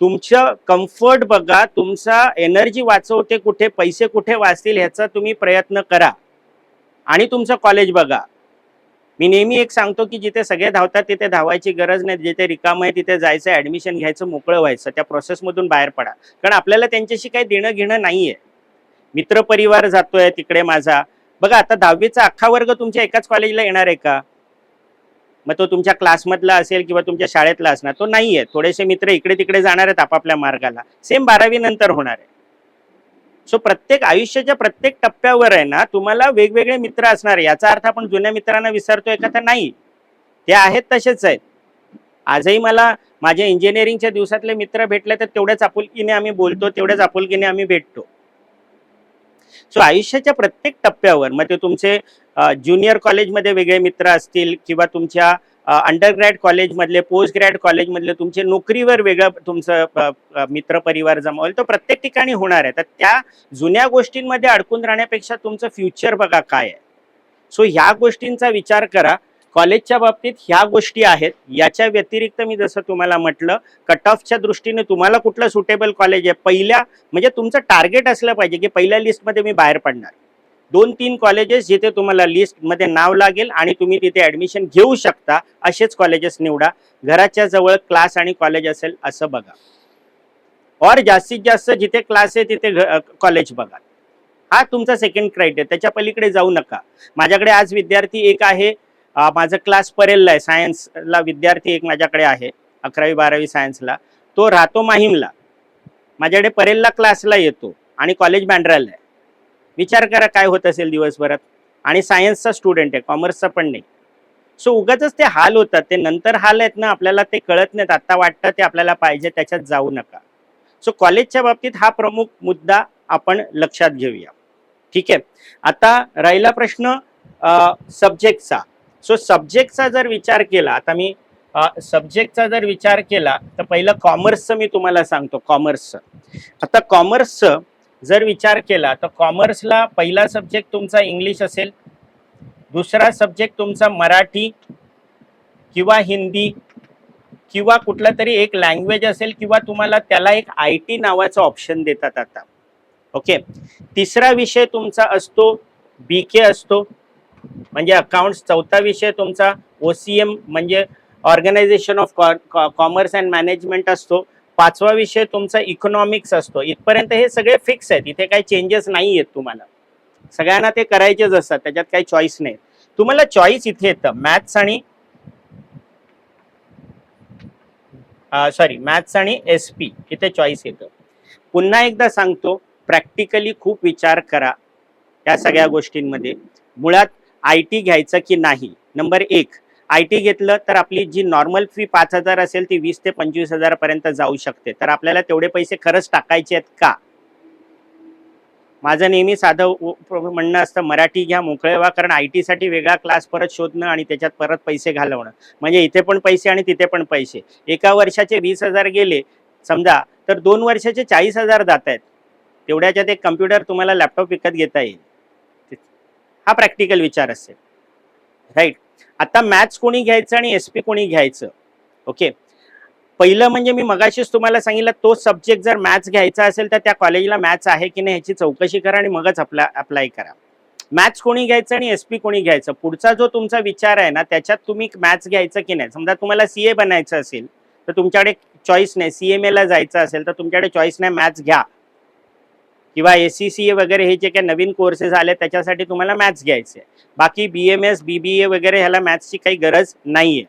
तुमचं कम्फर्ट बघा, तुमचा एनर्जी वाचवते कुठे, पैसे कुठे वाचतील ह्याचा तुम्ही प्रयत्न करा, आणि तुमचं कॉलेज बघा. मी नेहमी एक सांगतो की जिथे सगळे धावतात तिथे धावायची गरज नाही. जिथे रिकाम आहे तिथे जायचं, ऍडमिशन घ्यायचं, मोकळं व्हायचं, त्या प्रोसेसमधून बाहेर पडा. कारण आपल्याला त्यांच्याशी काही देणं घेणं नाहीये. मित्रपरिवार जातोय तिकडे माझा, बघा आता 10वीचा अख्खा वर्ग तुमच्या एकाच कॉलेजला येणार आहे का? मग तो तुमच्या क्लासमधला असेल किंवा तुमच्या शाळेतला असणार, तो नाहीये. थोडेसे मित्र इकडे तिकडे जाणार आहेत आपापल्या मार्गाला. सेम 12वी नंतर होणार आहे. सो प्रत्येक आयुष्याच्या प्रत्येक टप्प्यावर आहे ना तुम्हाला वेगवेगळे मित्र असणार आहे. याचा अर्थ आपण जुन्या मित्रांना विसरतोय का? तर नाही, ते आहेत तसेच आहेत. आजही मला माझ्या इंजिनिअरिंगच्या दिवसातले मित्र भेटले तर तेवढ्याच आपुलकीने आम्ही बोलतो, तेवढ्याच आपुलकीने आम्ही भेटतो. सो आयुष्याच्या प्रत्येक टप्प्यावर, मग ते तुमचे ज्युनियर कॉलेजमध्ये वेगळे मित्र असतील किंवा तुमच्या अंडरग्रॅड कॉलेजमधले, पोस्ट ग्रॅड कॉलेजमधले, तुमचे नोकरीवर वेगळं तुमचं मित्रपरिवार जमा होईल, तो प्रत्येक ठिकाणी होणार आहे. तर त्या जुन्या गोष्टींमध्ये अडकून राहण्यापेक्षा तुमचं फ्युचर बघा काय आहे. सो ह्या गोष्टींचा विचार करा. कॉलेजच्या बाबतीत ह्या गोष्टी आहेत. याच्या व्यतिरिक्त मी जसं तुम्हाला म्हटलं, कट ऑफच्या दृष्टीने तुम्हाला कुठलं सुटेबल कॉलेज आहे, पहिल्या म्हणजे तुमचं टार्गेट असलं पाहिजे की पहिल्या लिस्टमध्ये मी बाहेर पडणार. 2-3 कॉलेजेस जिथे तुम्हाला लिस्टमध्ये नाव लागेल आणि तुम्ही तिथे ऍडमिशन घेऊ शकता असेच कॉलेजेस निवडा. घराच्या जवळ क्लास आणि कॉलेज असेल असं बघा, और जास्तीत जास्त जिथे क्लास आहे तिथे कॉलेज बघा. हा तुमचा सेकंड क्रायटेरिया, त्याच्या पलीकडे जाऊ नका. माझ्याकडे आज विद्यार्थी एक आहे, माझं क्लास परेलला आहे, सायन्सला विद्यार्थी एक माझ्याकडे आहे, 11वी 12वी सायन्सला. तो राहतो माहीमला, माझ्याकडे परेलला क्लासला येतो आणि कॉलेज बँड्राला आहे. विचार करा काय होत असेल दिवसभरात. आणि सायन्सचा स्टुडंट आहे, कॉमर्सचा पण नाही. सो उगाचच ते हाल होतात. ते नंतर हाल आहेत ना, आपल्याला ते कळत नाहीत. आता वाटतं ते आपल्याला पाहिजे त्याच्यात जाऊ नका. सो कॉलेजच्या बाबतीत हा प्रमुख मुद्दा आपण लक्षात घेऊया. ठीक आहे. आता राहिला प्रश्न सब्जेक्टचा. सो सब्जेक्टचा जर विचार केला, आता मी सब्जेक्टचा जर विचार केला तर पहिलं कॉमर्सचं मी तुम्हाला सांगतो. कॉमर्सचं, आता कॉमर्सचं जर विचार केला तर कॉमर्सला पहिला सब्जेक्ट तुमचा इंग्लिश असेल, दुसरा सब्जेक्ट तुमचा मराठी किंवा हिंदी किंवा कुठला तरी एक लँग्वेज असेल, किंवा तुम्हाला त्याला एक IT नावाचा ऑप्शन देतात आता. ओके. तिसरा विषय तुमचा असतो BK असतो, म्हणजे अकाउंट्स. चौथा विषय तुमचा OCM म्हणजे organisation of commerce and management असतो. पाचवा विषय तुमचा इकॉनॉमिक्स असतो. इथपर्यंत हे सगळे फिक्स आहेत, इथे काही चेंजेस नाही आहेत. तुम्हाला सगळ्यांना ते करायचेच असतात, त्याच्यात काही चॉईस नाही. तुम्हाला चॉईस इथे येतं मॅथ्स आणि SP इथे चॉईस येतं. पुन्हा एकदा सांगतो, प्रॅक्टिकली खूप विचार करा या सगळ्या गोष्टींमध्ये. मुळात IT घ्यायचं की नाही. नंबर 1, IT घेतलं तर आपली जी नॉर्मल फी 5,000 असेल ती 20 ते 25,000 पर्यंत जाऊ शकते. तर आपल्याला तेवढे पैसे खरंच टाकायचे आहेत का? माझं नेहमी साधं म्हणणं असतं, मराठी घ्या, मोकळे व्हा. कारण IT साठी वेगळा क्लास परत शोधणं आणि त्याच्यात परत पैसे घालवणं, म्हणजे इथे पण पैसे आणि तिथे पण पैसे. एका वर्षाचे 20,000 गेले समजा, तर 2 वर्षाचे 40,000 जात आहेत. तेवढ्याच्यात एक कम्प्युटर तुम्हाला लॅपटॉप विकत घेता येईल. हा प्रॅक्टिकल विचार असेल, राईट. आता मॅथ्स कोणी घ्यायचं आणि SP कोणी घ्यायचं? ओके. पहिलं म्हणजे मी मगाशीच तुम्हाला सांगितलं, तो सब्जेक्ट जर मॅथ्स घ्यायचा असेल तर त्या कॉलेजला मॅथ्स आहे की नाही ह्याची चौकशी करा आणि मगच अप्लाय करा. मॅथ्स कोणी घ्यायचं आणि SP कोणी घ्यायचं, पुढचा जो तुमचा विचार आहे ना, त्याच्यात तुम्ही मॅथ्स घ्यायचं की नाही. समजा तुम्हाला CA बनायचं असेल तर तुमच्याकडे चॉईस नाही. CMA ला जायचं असेल तर तुमच्याकडे चॉईस नाही, मॅथ्स घ्या. किंवा SCCA वगैरे हे जे काही नवीन कोर्सेस आले त्याच्यासाठी तुम्हाला मॅथ्स घ्यायचे. बाकी BMS BBA वगैरे ह्याला मॅथ्सची काही गरज नाहीये,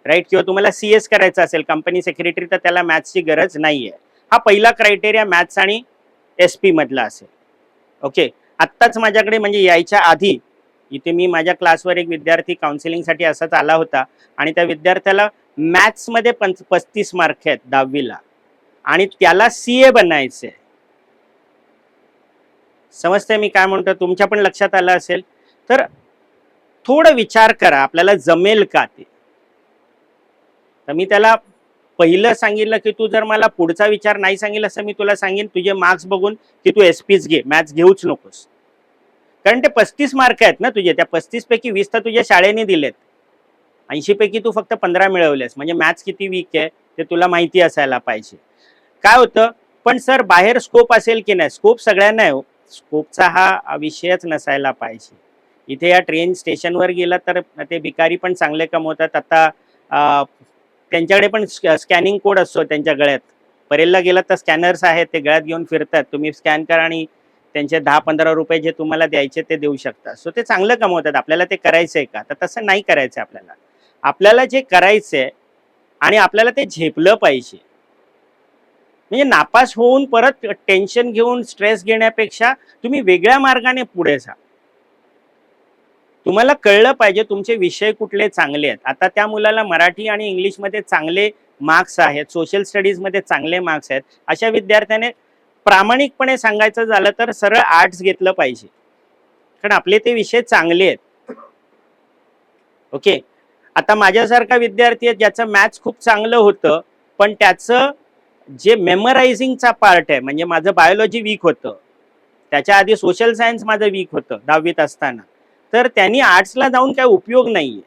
राईट. किंवा तुम्हाला CS करायचं असेल कंपनी सेक्रेटरी तर त्याला मॅथ्सची गरज नाहीये. हा पहिला क्रायटेरिया मॅथ्स आणि SP मधला असेल. ओके. आत्ताच माझ्याकडे म्हणजे यायच्या आधी इथे मी माझ्या क्लासवर एक विद्यार्थी काउन्सिलिंगसाठी असाच आला होता आणि त्या विद्यार्थ्याला मॅथ्समध्ये 35 मार्क आहेत 10वीला आणि त्याला CA बनायचे. समजते मी काय म्हणतो? तुमच्या पण लक्षात आलं असेल. तर थोडं विचार करा, आपल्याला जमेल का ते. तर मी त्याला पहिलं सांगितलं की तू जर मला पुढचा विचार नाही सांगितलं असं मी तुला सांगेन तुझे मार्क्स बघून की तू SPच घे, मॅथ्स घेऊच नकोस. कारण ते 35 मार्क आहेत ना तुझे, त्या 35 पैकी 20 तर तुझ्या शाळेने दिलेत. 80 पैकी तू फक्त 15 मिळवलेस, म्हणजे मॅथ्स किती वीक आहे ते तुला माहिती असायला पाहिजे. काय होतं, पण सर बाहेर स्कोप असेल की नाही? स्कोप सगळ्यांना आहे. स्कोपचा हा विषयच नसायला पाहिजे. इथे या ट्रेन स्टेशनवर गेला तर ते भिकारी पण चांगले कमवतात. आता त्यांच्याकडे पण स्कॅनिंग कोड असतो त्यांच्या गळ्यात. परेलला गेला तर स्कॅनर्स आहेत, ते गळ्यात घेऊन फिरतात. तुम्ही स्कॅन करा आणि त्यांचे 10-15 रुपये जे तुम्हाला द्यायचे ते देऊ शकता. सो ते चांगलं कमवतात. आपल्याला ते करायचंय का? तर तसं नाही करायचं आपल्याला. आपल्याला जे करायचंय आणि आपल्याला ते झेपलं पाहिजे. म्हणजे नापास होऊन परत टेन्शन घेऊन स्ट्रेस घेण्यापेक्षा तुम्ही वेगळ्या मार्गाने पुढे जा. तुम्हाला कळलं पाहिजे तुमचे विषय कुठले चांगले आहेत. आता त्या मुलाला मराठी आणि इंग्लिशमध्ये चांगले मार्क्स आहेत, सोशल स्टडीजमध्ये चांगले मार्क्स आहेत. अशा विद्यार्थ्याने प्रामाणिकपणे सांगायचं झालं तर सरळ आर्ट्स घेतलं पाहिजे, कारण आपले ते विषय चांगले आहेत. ओके. आता माझ्यासारखा विद्यार्थी आहे ज्याचं मॅथ्स खूप चांगलं होतं, पण त्याचं जे मेमरायझिंगचा पार्ट आहे, म्हणजे माझं बायोलॉजी वीक होतं, त्याच्या आधी सोशल सायन्स माझं वीक होतं 10वीत असताना, तर त्यांनी आर्ट्सला जाऊन काही उपयोग नाहीये.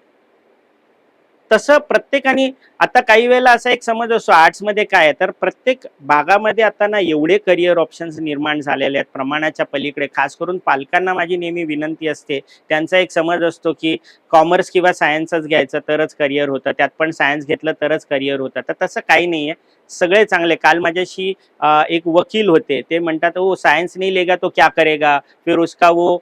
तसं प्रत्येकाने, आता काही वेळेला असा एक समज असतो आर्ट्समध्ये काय आहे, तर प्रत्येक भागामध्ये आता ना एवढे करिअर ऑप्शन्स निर्माण झालेले आहेत प्रमाणाच्या पलीकडे. खास करून पालकांना माझी नेहमी विनंती असते, त्यांचा एक समज असतो की कॉमर्स किंवा सायन्सच घ्यायचं तरच करिअर होतं, त्यात पण सायन्स घेतलं तरच करिअर होतं. तर तसं काही नाहीये, सगळे चांगले. काल माझ्याशी एक वकील होते, ते म्हणतात वो सायन्स नहीं लेगा तो क्या करेगा, फिर उसका वो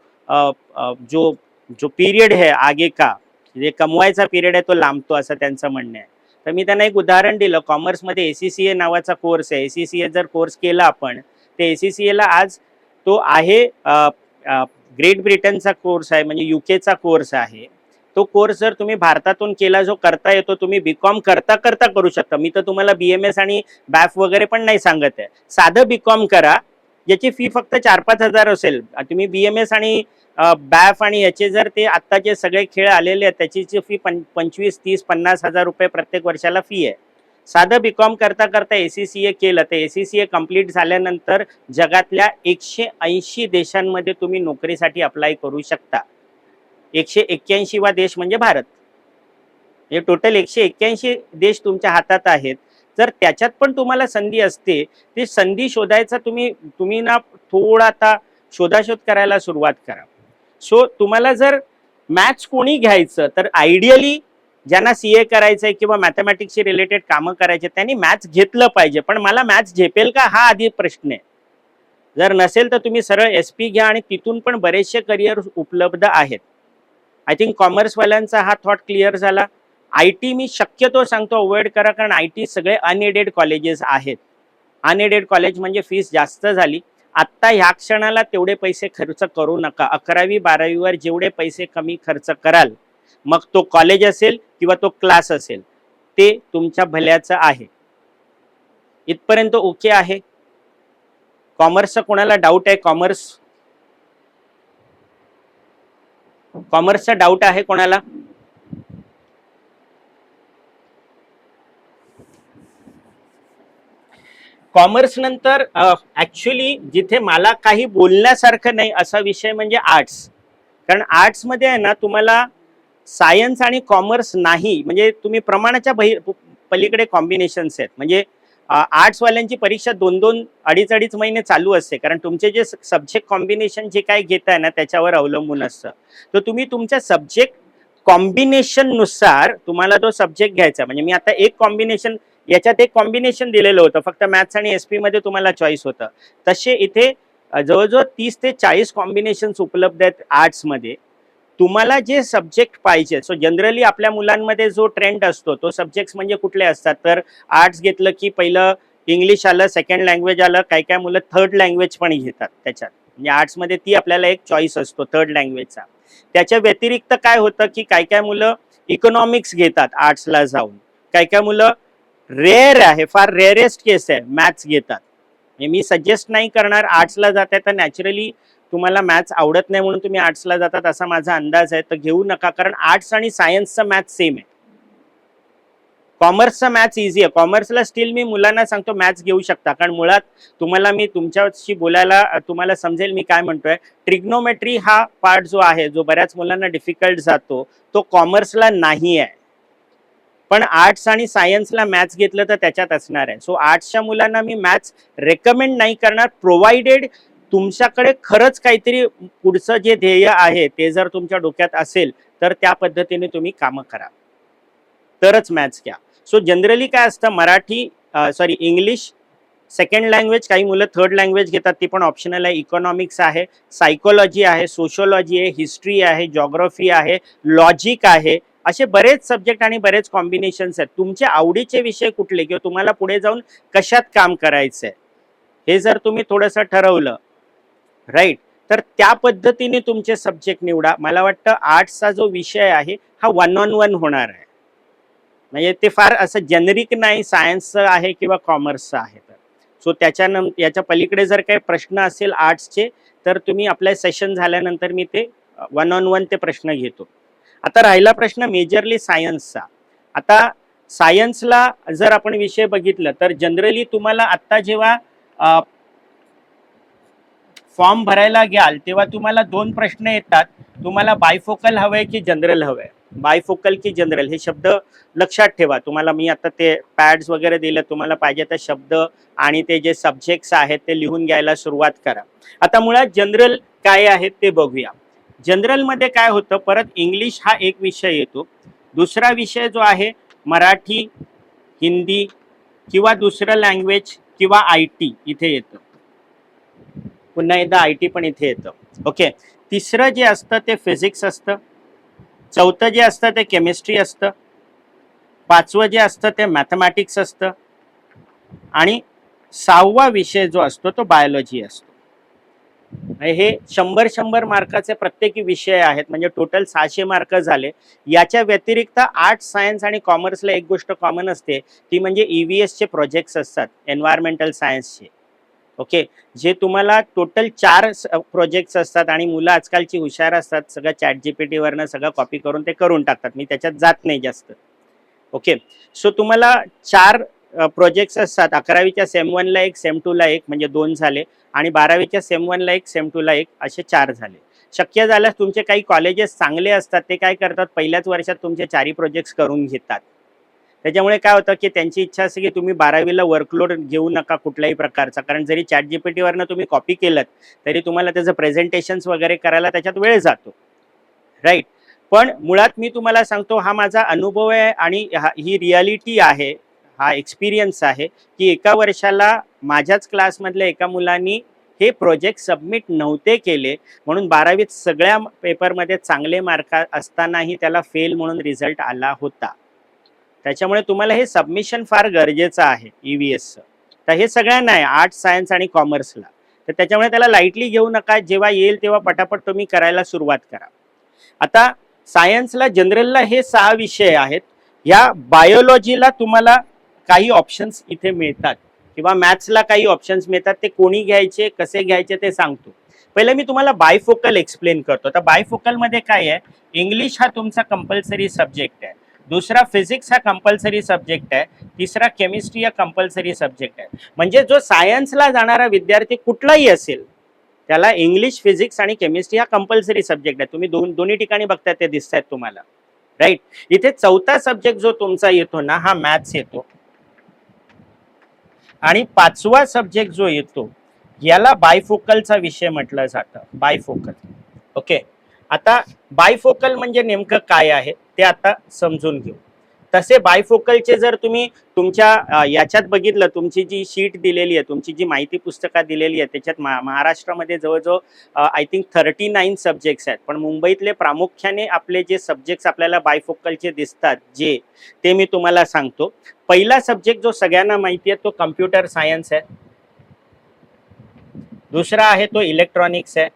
जो जो पीरियड है आगे का, जे कमवायचा पिरियड आहे तो लांबतो, असं त्यांचं म्हणणं आहे. तर मी त्यांना एक उदाहरण दिलं. कॉमर्समध्ये ACCA नावाचा कोर्स आहे. ACCA जर कोर्स केला आपण, ते ACCA ला आज तो आहे ग्रेट ब्रिटनचा कोर्स आहे, म्हणजे UKचा कोर्स आहे. तो कोर्स जर तुम्ही भारतातून केला, जो करता येतो, तुम्ही BCom करता करू शकता. मी तर तुम्हाला BMS आणि BAF वगैरे पण नाही सांगत आहे. साधं BCom करा ज्याची फी फक्त 4-5 हजार असेल. तुम्ही BMS आणि बॅफ आणि याचे जर ते आत्ताचे सगळे खेळ आलेले आहेत त्याची फी 25-30-50 हजार रुपये प्रत्येक वर्षाला फी आहे. साधं BCom करता करता ACCA केलं तर ACCA कंप्लीट झाल्यानंतर जगातल्या 180 देशांमध्ये तुम्ही नोकरीसाठी अप्लाय करू शकता. 181वा देश म्हणजे भारत. हे टोटल 181 देश तुमच्या हातात आहेत. जर त्याच्यात पण तुम्हाला संधी असते, ती संधी शोधायचा तुम्ही ना थोडा आता शोधाशोध करायला सुरुवात करा. सो तुम्हाला जर मॅथ्स कोणी घ्यायचं तर आयडियली ज्यांना CA करायचंय किंवा मॅथमॅटिक्सशी रिलेटेड कामं करायचे त्यांनी मॅथ्स घेतलं पाहिजे. पण मला मॅथ्स झेपेल का हा आधी प्रश्न आहे. जर नसेल तर तुम्ही सरळ SP घ्या आणि तिथून पण बरेचसे करिअर उपलब्ध आहेत. आय थिंक कॉमर्सवाल्यांचा हा थॉट क्लिअर झाला. IT मी शक्यतो सांगतो अवॉइड करा, कारण IT सगळे अनएडेड कॉलेजेस आहेत. अनएडेड कॉलेज म्हणजे फीस जास्त झाली. आत्ता ह्या क्षणाला तेवढे पैसे खर्च करू नका. 11वी-12वीवर जेवढे पैसे कमी खर्च कराल, मग तो कॉलेज असेल किंवा तो क्लास असेल, ते तुमच्या भल्याचं आहे. इथपर्यंत ओके आहे. कॉमर्सचा कोणाला डाऊट आहे? कॉमर्सचा डाऊट आहे कोणाला? कॉमर्स नंतर ऍक्च्युली जिथे मला काही बोलण्यासारखं नाही असा विषय म्हणजे आर्ट्स. कारण आर्ट्समध्ये आहे ना तुम्हाला सायन्स आणि कॉमर्स नाही, म्हणजे तुम्ही प्रमाणाच्या पलीकडे कॉम्बिनेशन्स आहेत. म्हणजे आर्ट्सवाल्यांची परीक्षा 2-2, 2.5 महिने चालू असते, कारण तुमचे जे सब्जेक्ट कॉम्बिनेशन जे काय घेताय ना त्याच्यावर अवलंबून असतं. तर तुम्ही तुमच्या सब्जेक्ट कॉम्बिनेशननुसार तुम्हाला तो सब्जेक्ट घ्यायचा. म्हणजे मी आता एक कॉम्बिनेशन याच्यात एक कॉम्बिनेशन दिलेलं होतं, फक्त मॅथ्स आणि SP मध्ये तुम्हाला चॉईस होतं. तसे इथे जवळजवळ 30 ते 40 कॉम्बिनेशन्स उपलब्ध आहेत आर्ट्समध्ये. तुम्हाला जे सब्जेक्ट पाहिजे. सो जनरली आपल्या मुलांमध्ये जो ट्रेंड असतो तो सब्जेक्ट्स म्हणजे कुठले असतात, तर आर्ट्स घेतलं की पहिलं इंग्लिश आलं, सेकंड लँग्वेज आलं, काही काही मुलं थर्ड लँग्वेज पण घेतात त्याच्यात. म्हणजे आर्ट्समध्ये ती आपल्याला एक चॉईस असतो थर्ड लँग्वेजचा. त्याच्या व्यतिरिक्त काय होतं की काही काही मुलं इकॉनॉमिक्स घेतात आर्ट्सला जाऊन. काही काही मुलं रेअर आहे, फार रेअरेस्ट केस आहे, मॅथ्स घेतात. मी सजेस्ट नाही करणार. आर्ट्सला जाताय तर नॅचरली तुम्हाला मॅथ्स आवडत नाही म्हणून तुम्ही आर्ट्सला जातात असा माझा अंदाज आहे, तर घेऊ नका. कारण आर्ट्स आणि सायन्सचं मॅथ्स सेम आहे. कॉमर्सचं मॅथ्स इझी आहे. कॉमर्सला स्टील मी मुलांना सांगतो मॅथ्स घेऊ शकता, कारण मुळात तुम्हाला मी तुमच्याशी बोलायला तुम्हाला समजेल मी काय म्हणतोय. ट्रिग्नोमेट्री हा पार्ट जो आहे, जो बऱ्याच मुलांना डिफिकल्ट जातो, तो कॉमर्सला नाही आहे. पण आर्ट्स आणि सायन्सला मॅथ्स घेतलं तर त्याच्यात असणार आहे. सो आर्ट्सच्या मुलांना मी मॅथ्स रेकमेंड नाही करणार, प्रोव्हाइडेड तुमच्याकडे खरंच काहीतरी पुढचं जे ध्येय आहे ते जर तुमच्या डोक्यात असेल तर त्या पद्धतीने तुम्ही कामं करा, तरच मॅथ्स घ्या. सो जनरली काय असतं, इंग्लिश सेकंड लँग्वेज, काही मुलं थर्ड लँग्वेज घेतात, ती पण ऑप्शनल आहे. इकॉनॉमिक्स आहे, सायकोलॉजी आहे, सोशोलॉजी आहे, हिस्ट्री आहे, जॉग्राफी आहे, लॉजिक आहे. असे बरेच सब्जेक्ट आणि बरेच कॉम्बिनेशन्स आहेत. तुमचे आवडीचे विषय कुठले किंवा तुम्हाला पुढे जाऊन कशात काम करायचंय हे जर तुम्ही थोडंसं ठरवलं राईट, तर त्या पद्धतीने तुमचे सब्जेक्ट निवडा. मला वाटतं आर्ट्सचा जो विषय आहे हा 1-on-1 होणार आहे. म्हणजे ते फार असं जेनरिक नाही सायन्सचं आहे किंवा कॉमर्सचं आहे. तर सो याच्या पलीकडे जर काही प्रश्न असेल आर्ट्सचे तर तुम्ही आपल्या सेशन झाल्यानंतर मी ते 1-on-1 ते प्रश्न घेतो. आता राहिला प्रश्न मेजरली सायन्सचा. आता सायन्सला जर आपण विषय बघितलं तर जनरली तुम्हाला आत्ता जेव्हा फॉर्म भरायला घ्याल तेव्हा तुम्हाला 2 प्रश्न येतात. तुम्हाला बायफोकल हवंय की जनरल हवंय. बायफोकल की जनरल हे शब्द लक्षात ठेवा. तुम्हाला मी आता ते पॅड्स वगैरे दिले, तुम्हाला पाहिजे तर शब्द आणि ते जे सब्जेक्ट्स आहेत ते लिहून घ्यायला सुरुवात करा. आता मुळात जनरल काय आहेत ते बघूया. जनरलमध्ये काय होतं, परत इंग्लिश हा एक विषय येतो. दुसरा विषय जो आहे मराठी, हिंदी किंवा दुसरं लँग्वेज किंवा IT इथे येतं. पुन्हा एकदा IT पण इथे येतं. ओके. तिसरं जे असतं ते फिजिक्स असतं. चौथं जे असतं ते केमिस्ट्री असतं. 5वं जे असतं ते मॅथमॅटिक्स असतं. आणि 6वा विषय जो असतो तो बायोलॉजी असतो. हे 100 मार्काचे प्रत्येकी विषय आहेत, म्हणजे टोटल 600 मार्क झाले. याच्या व्यतिरिक्त आर्ट्स, सायन्स आणि कॉमर्सला एक गोष्ट कॉमन असते, ती म्हणजे EVS चे प्रोजेक्ट्स असतात, एन्व्हायरमेंटल सायन्सचे. ओके, जे तुम्हाला टोटल 4 प्रोजेक्ट्स असतात आणि मुलं आजकालची हुशार असतात, सगळं ChatGPT वरनं सगळं कॉपी करून ते करून टाकतात. मी त्याच्यात जात नाही जास्त. ओके, सो तुम्हाला 4 प्रोजेक्ट्स असतात. 11वीच्या सेम 1 ला 1, सेम 2 ला 1 म्हणजे 2 झाले आणि 12वीच्या सेम 1 ला 1, सेम 2 ला 1 असे 4 झाले. शक्य झाल्यास तुमचे काही कॉलेजेस चांगले असतात, ते काय करतात पहिल्याच वर्षात तुमचे 4ही प्रोजेक्ट्स करून घेतात. त्याच्यामुळे काय होतं की त्यांची इच्छा असते की तुम्ही 12वीला वर्कलोड घेऊ नका कुठल्याही प्रकारचा, कारण जरी ChatGPT वरनं तुम्ही कॉपी केलं तरी तुम्हाला त्याचं प्रेझेंटेशन्स वगैरे करायला त्याच्यात वेळ जातो, राईट. पण मुळात मी तुम्हाला सांगतो, हा माझा अनुभव आहे आणि ही रियालिटी आहे, हा एक्सपिरियन्स आहे की एका वर्षाला माझ्याच क्लासमधल्या एका मुलांनी हे प्रोजेक्ट सबमिट नव्हते केले, म्हणून 12वीत सगळ्या पेपरमध्ये चांगले मार्क असतानाही त्याला फेल म्हणून रिझल्ट आला होता. त्याच्यामुळे तुम्हाला हे सबमिशन फार गरजेचं आहे EVSचं. तर हे सगळ्यांना आहे, आर्ट्स, सायन्स आणि कॉमर्सला. तर त्याच्यामुळे त्याला लाईटली घेऊ नका. जेव्हा येईल तेव्हा पटापट तुम्ही करायला सुरुवात करा. आता सायन्सला जनरलला हे 6 विषय आहेत. या बायोलॉजीला तुम्हाला काही ऑप्शन्स इथे मिळतात किंवा मॅथ्सला काही ऑप्शन्स मिळतात. ते कोणी घ्यायचे, कसे घ्यायचे ते सांगतो. पहिलं मी तुम्हाला बायफोकल एक्सप्लेन करतो. तर बायफोकलमध्ये काय आहे, इंग्लिश हा तुमचा कंपल्सरी सब्जेक्ट आहे, दुसरा फिजिक्स हा कंपल्सरी सब्जेक्ट आहे, तिसरा केमिस्ट्री हा कंपल्सरी सब्जेक्ट आहे. म्हणजे जो सायन्सला जाणारा विद्यार्थी कुठलाही असेल त्याला इंग्लिश, फिजिक्स आणि केमिस्ट्री हा कंपल्सरी सब्जेक्ट आहे. तुम्ही दोन्ही ठिकाणी बघताय ते दिसत आहेत तुम्हाला, राईट. इथे चौथा सब्जेक्ट जो तुमचा येतो ना, हा मॅथ्स येतो आणि 5वा सब्जेक्ट जो येतो याला बायफोकलचा विषय म्हटलं जातं, बायफोकल. ओके, आता बायफोकल म्हणजे नेमकं काय आहे ते आता समजून घेऊ. तसे बायफोकलचे जर तुम्ही तुमच्या याच्यात बघितलं, तुमची जी शीट दिलेली आहे, तुमची जी माहिती पुस्तकात दिलेली आहे, त्याच्यात महाराष्ट्रामध्ये जवळजवळ आय थिंक 39 सब्जेक्ट्स आहेत. पण मुंबईतले प्रामुख्याने आपले जे सब्जेक्ट्स आपल्याला बायफोकलचे दिसतात जे, ते मी तुम्हाला सांगतो. पहिला सब्जेक्ट जो सगळ्यांना माहिती आहे तो कम्प्युटर सायन्स आहे, दुसरा आहे तो इलेक्ट्रॉनिक्स आहे,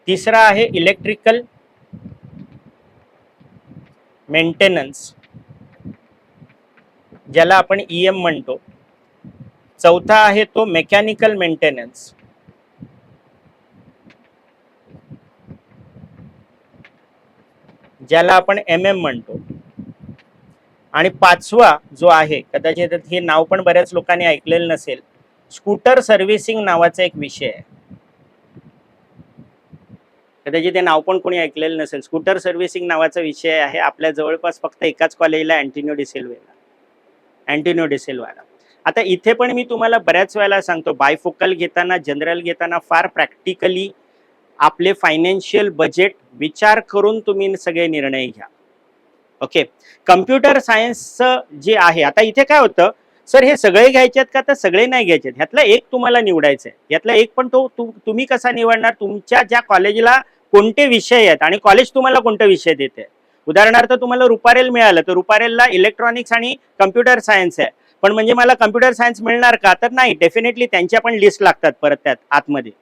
तिसरा आहे इलेक्ट्रिकल मेंटेनन्स ज्याला आपण EM म्हणतो, चौथा आहे तो मेकॅनिकल मेंटेनन्स, ज्याला आपण MM म्हणतो, आणि 5वा जो आहे, कदाचित हे नाव पण बऱ्याच लोकांनी ऐकलेलं नसेल, स्कूटर सर्व्हिसिंग नावाचा एक विषय आहे. कदाचित ते नाव पण कोणी ऐकलेलं नसेल. स्कूटर सर्व्हिसिंग नावाचा विषय आहे आपल्या जवळपास फक्त एकाच कॉलेजला, अँटिनो डिसिल्वाला. आता इथे पण मी तुम्हाला बऱ्याच वेळेला सांगतो, बायफोकल घेताना, जनरल घेताना फार प्रॅक्टिकली आपले फायनान्शियल बजेट विचार करून तुम्ही सगळे निर्णय घ्या. ओके, कम्प्युटर सायन्सचं जे आहे, आता इथे काय होतं, सर हे सगळे घ्यायचे आहेत का, तर सगळे नाही घ्यायचे, ह्यातला एक तुम्हाला निवडायचं आहे. यातला एक पण तो तुम्ही कसा निवडणार, तुमच्या ज्या कॉलेजला कोणते विषय आहेत आणि कॉलेज तुम्हाला कोणते विषय देते. उदाहरणार्थ तुम्हाला रुपारेल मिळालं तर रुपारेलला इलेक्ट्रॉनिक्स आणि कम्प्युटर सायन्स आहे, पण म्हणजे मला कम्प्युटर सायन्स मिळणार का, तर नाही. डेफिनेटली त्यांच्या पण लिस्ट लागतात परत त्यात आतमध्ये.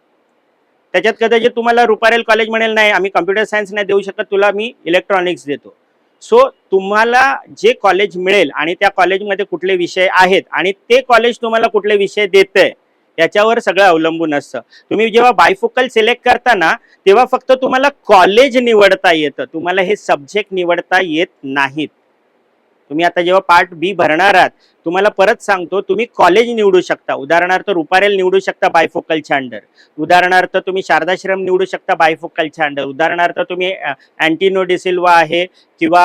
त्याच्यात कदाचित तुम्हाला रुपारेल कॉलेज म्हणेल नाही, आम्ही कम्प्युटर सायन्स नाही देऊ शकत, तुला मी इलेक्ट्रॉनिक्स देतो. सो तुम्हाला जे कॉलेज मिळेल आणि त्या कॉलेजमध्ये कुठले विषय आहेत आणि ते कॉलेज तुम्हाला कुठले विषय देतंय याच्यावर सगळं अवलंबून असतं. तुम्ही जेव्हा बायफोकल सिलेक्ट करता ना, तेव्हा फक्त तुम्हाला कॉलेज निवडता येतं, तुम्हाला हे सब्जेक्ट निवडता येत नाहीत. तुम्ही आता जेव्हा पार्ट B भरणार आहात, तुम्हाला परत सांगतो, तुम्ही कॉलेज निवडू शकता. उदाहरणार्थ रुपारेल निवडू शकता बायफोकलच्या अंडर, उदाहरणार्थ तुम्ही शारदाश्रम निवडू शकता बायफोकलच्या अंडर, उदाहरणार्थ तुम्ही अँटिनो डिसिल्वा आहे किंवा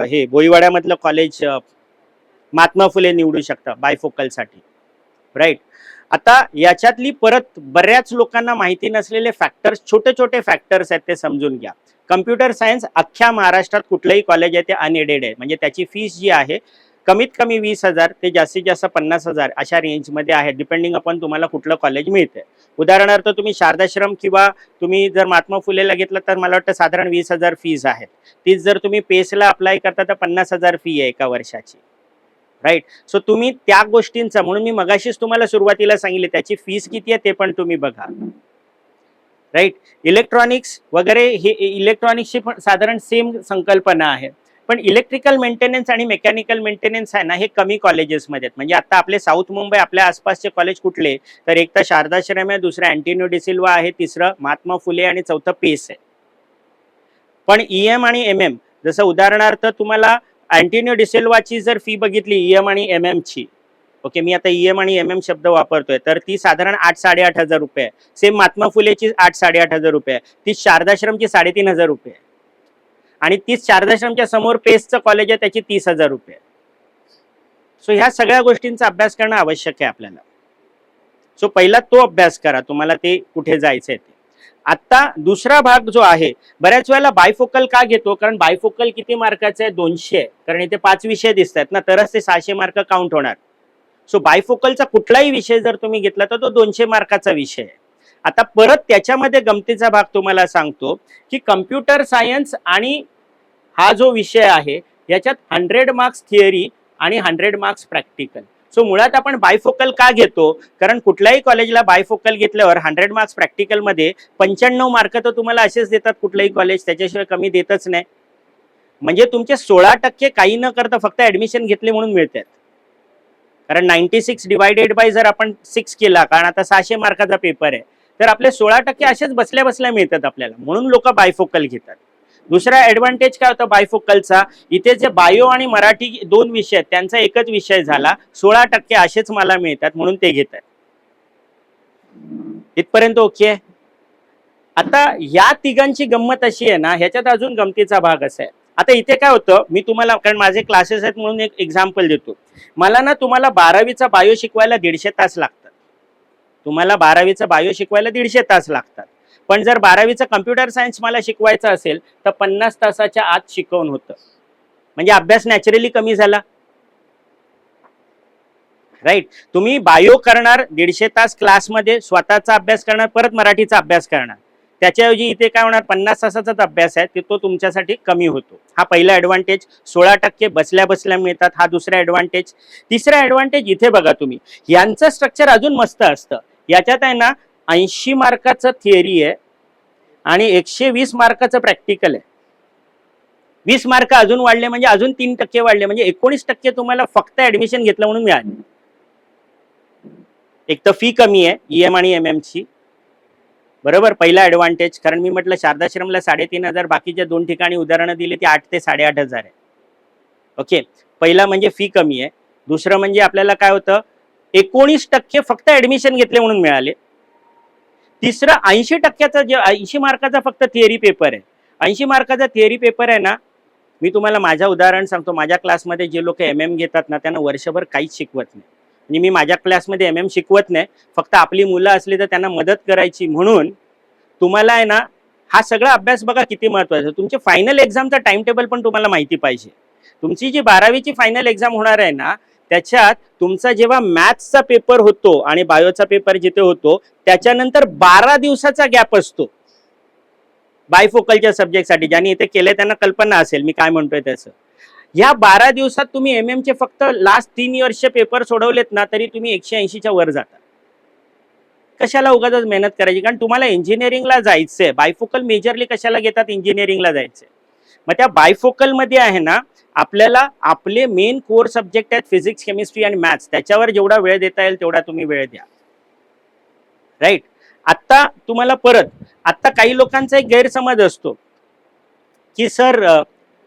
हे भोईवाड्यामधलं कॉलेज महात्मा फुले निवडू शकता बायफोकलसाठी, राईट. आता याच्यातली परत बऱ्याच लोकांना माहिती नसलेले फॅक्टर्स, छोटे छोटे फॅक्टर्स आहेत, ते समजून घ्या. कम्प्युटर सायन्स अख्ख्या महाराष्ट्रात कुठलंही कॉलेज आहे ते अनएडेड आहे, म्हणजे त्याची फीस जी आहे कमीत कमी 20,000 ते जास्तीत जास्त 50,000 अशा रेंजमध्ये आहे, डिपेंडिंग अपॉन तुम्हाला कुठलं कॉलेज मिळतंय. उदाहरणार्थ तुम्ही शारदाश्रम किंवा तुम्ही जर महात्मा फुलेला घेतलं तर मला वाटतं साधारण 20,000 फीज आहेत. तीच जर तुम्ही पेसला अप्लाय करता तर 50,000 फी आहे एका वर्षाची, राईट. सो तुम्ही त्या गोष्टींचा, म्हणून मी मगाशीच तुम्हाला सुरुवातीला सांगितले त्याची फीस किती आहे ते पण तुम्ही बघा, राईट. इलेक्ट्रॉनिक्स वगैरे, हे इलेक्ट्रॉनिक्सची पण साधारण सेम संकल्पना आहे. पण इलेक्ट्रिकल मेंटेनन्स आणि मेकॅनिकल मेंटेनन्स आहे ना, हे कमी कॉलेजेसमध्ये आहेत. म्हणजे आता आपले साऊथ मुंबई आपल्या आसपासचे कॉलेज कुठले, तर एक तर शारदाश्रम आहे, दुसरं अँटिनियो डिसिल्वा आहे, तिसरं महात्मा फुले आणि चौथं पेस आहे. पण ईएम आणि एमएम, जसं उदाहरणार्थ तुम्हाला अँटिनियो डिसिल्वाची जर फी बघितली ईएम आणि एमएम ची, ओके, मी आता ईएम आणि एमएम शब्द वापरतोय, तर ती साधारण 8-8.5 हजार रुपये आहे. सेम महात्मा फुलेची 8-8.5 हजार रुपये आहे. ती शारदाश्रमची 3.5 हजार रुपये आहे. आणि तीच शारदाश्रमच्या समोर पेसचं कॉलेज आहे, त्याची 30 हजार रुपये. सो ह्या सगळ्या गोष्टींचा अभ्यास करणं आवश्यक आहे आपल्याला. सो पहिला तो अभ्यास करा, तुम्हाला ते कुठे जायचंय ते. आता दुसरा भाग जो आहे, बऱ्याच वेळेला बायफोकल का घेतो, कारण बायफोकल किती मार्काचं आहे, 200 आहे. कारण इथे 5 विषय दिसत आहेत ना, तरच ते 600 मार्क काउंट होणार. सो बायफोकलचा कुठलाही विषय जर तुम्ही घेतला तर तो 200 मार्काचा विषय आहे. आता परत त्याच्यामध्ये गमतीचा भाग तुम्हाला सांगतो की कम्प्युटर सायन्स आणि हा जो विषय आहे याच्यात 100 मार्क्स थिअरी आणि 100 मार्क्स प्रॅक्टिकल. सो मुळात आपण बायफोकल का घेतो, कारण कुठल्याही कॉलेजला बायफोकल घेतल्यावर 100 मार्क्स प्रॅक्टिकलमध्ये 95 मार्क तर तुम्हाला असेच देतात कुठलंही कॉलेज, त्याच्याशिवाय कमी देतच नाही. म्हणजे तुमचे 16% काही न करता फक्त ऍडमिशन घेतले म्हणून मिळतात. कारण 96 डिवायडेड बाय जर आपण 6 केला, कारण आता 600 मार्काचा पेपर आहे, तर आपले 16% असेच बसल्या बसल्या मिळतात आपल्याला, म्हणून लोक बायफोकल घेतात. दुसरा ऍडव्हान्टेज काय होतं बायफोकलचा, इथे जे बायो आणि मराठी 2 विषय आहेत त्यांचा एकच विषय झाला, 16% असेच मला मिळतात म्हणून ते घेतात. इथपर्यंत ओके आहे. आता या तिघांची गंमत अशी आहे ना, ह्याच्यात अजून गमतीचा भाग असा आहे. आता इथे काय होतं, मी तुम्हाला, कारण माझे क्लासेस आहेत म्हणून एक एक्झाम्पल देतो. मला ना तुम्हाला 12वीचा बायो शिकवायला 150 तास लागतात. तुम्हाला 12वीचा बायो शिकवायला 150 तास लागतात. पण जर 12वीचा कम्प्युटर सायन्स मला शिकवायचं असेल तर 50 तासाच्या आत शिकवून होतं. म्हणजे अभ्यास नॅचरली कमी झाला, राईट. तुम्ही बायो करणार 150 तास क्लासमध्ये, स्वतःचा अभ्यास करणार, परत मराठीचा अभ्यास करणार. त्याच्याऐवजी इथे काय होणार, 50 तासाचाच अभ्यास आहे तो तुमच्यासाठी कमी होतो. हा पहिला ऍडव्हान्टेज, 16% बसल्या बसल्या मिळतात, हा दुसरा ऍडव्हान्टेज. तिसरा ऍडव्हान्टेज इथे बघा तुम्ही, यांचं स्ट्रक्चर अजून मस्त असतं. याच्यात आहे ना 80 मार्काचं थिअरी आहे आणि 120 मार्काचं प्रॅक्टिकल आहे. 20 मार्क अजून वाढले म्हणजे अजून 3% वाढले, म्हणजे 19% तुम्हाला फक्त ऍडमिशन घेतलं म्हणून मिळाले. एक तर फी कमी आहे ईएम आणि एमएम ची, बरोबर, पहिला ऍडव्हान्टेज. कारण मी म्हटलं शारदाश्रमला 3,500, बाकीच्या 2 ठिकाणी उदाहरणं दिली ती 8 ते 8,500 आहे. ओके, पहिला म्हणजे फी कमी आहे. दुसरं म्हणजे आपल्याला काय होतं, 19% फक्त ऍडमिशन घेतले म्हणून मिळाले. तिसरं 80%चा जे 80 मार्काचा फक्त थिअरी पेपर आहे. 80 मार्काचा थिअरी पेपर आहे ना, मी तुम्हाला माझं उदाहरण सांगतो. माझ्या क्लासमध्ये जे लोक एमएम घेतात ना, त्यांना वर्षभर काहीच शिकवत नाही. म्हणजे मी माझ्या क्लासमध्ये एमएम शिकवत नाही, फक्त आपली मुलं असली तर त्यांना मदत करायची म्हणून. तुम्हाला आहे ना हा सगळा अभ्यास बघा किती महत्वाचा. तुमचे फायनल एक्झामचा टाइम टेबल पण तुम्हाला माहिती पाहिजे. तुमची जी 12वीची फायनल एक्झाम होणार आहे ना, त्याच्यात तुमचा जेव्हा मॅथ्सचा पेपर होतो आणि बायोचा पेपर जिथे होतो त्याच्यानंतर 12 दिवसाचा गॅप असतो बायफोकलच्या सब्जेक्टसाठी. ज्यांनी इथे केले त्यांना कल्पना असेल मी काय म्हणतोय त्याचं. या 12 दिवसात तुम्ही एमएम चे फक्त लास्ट 3 इयर्सचे पेपर सोडवलेत ना, तरी तुम्ही 180च्या वर जाता. कशाला उगाच मेहनत करायची, कारण तुम्हाला इंजिनिअरिंगला जायचंय. बायफोकल मेजरली कशाला घेतात, इंजिनिअरिंगला जायचंय. मग त्या बायफोकल मध्ये आहे ना, आपल्याला आपले मेन कोर सब्जेक्ट आहेत फिजिक्स, केमिस्ट्री आणि मॅथ्स, त्याच्यावर जेवढा वेळ देता येईल तेवढा तुम्ही वेळ द्या, राईट. आता तुम्हाला परत, आता काही लोकांचा एक गैरसमज असतो की सर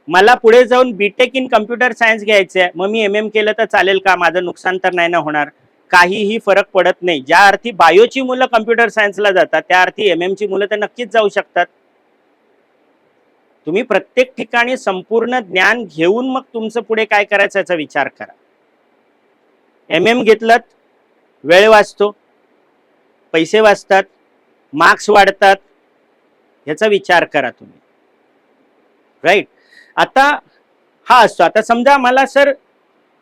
मला पुढे जाऊन बीटेक इन कम्प्युटर सायन्स घ्यायचं आहे, मग मी एमएम केलं तर चालेल का, माझं नुकसान तर नाही ना होणार. काहीही फरक पडत नाही. ज्या अर्थी बायोची मुलं कम्प्युटर सायन्सला जातात त्या अर्थी एमएम ची मुलं तर नक्कीच जाऊ शकतात. तुम्ही प्रत्येक ठिकाणी संपूर्ण ज्ञान घेऊन मग तुमचं पुढे काय करायचं याचा विचार करा. एमएम घेतलं, वेळ वाचतो, पैसे वाचतात, मार्क्स वाढतात, याचा विचार करा तुम्ही, राईट. आता हा असतो. आता समजा मला सर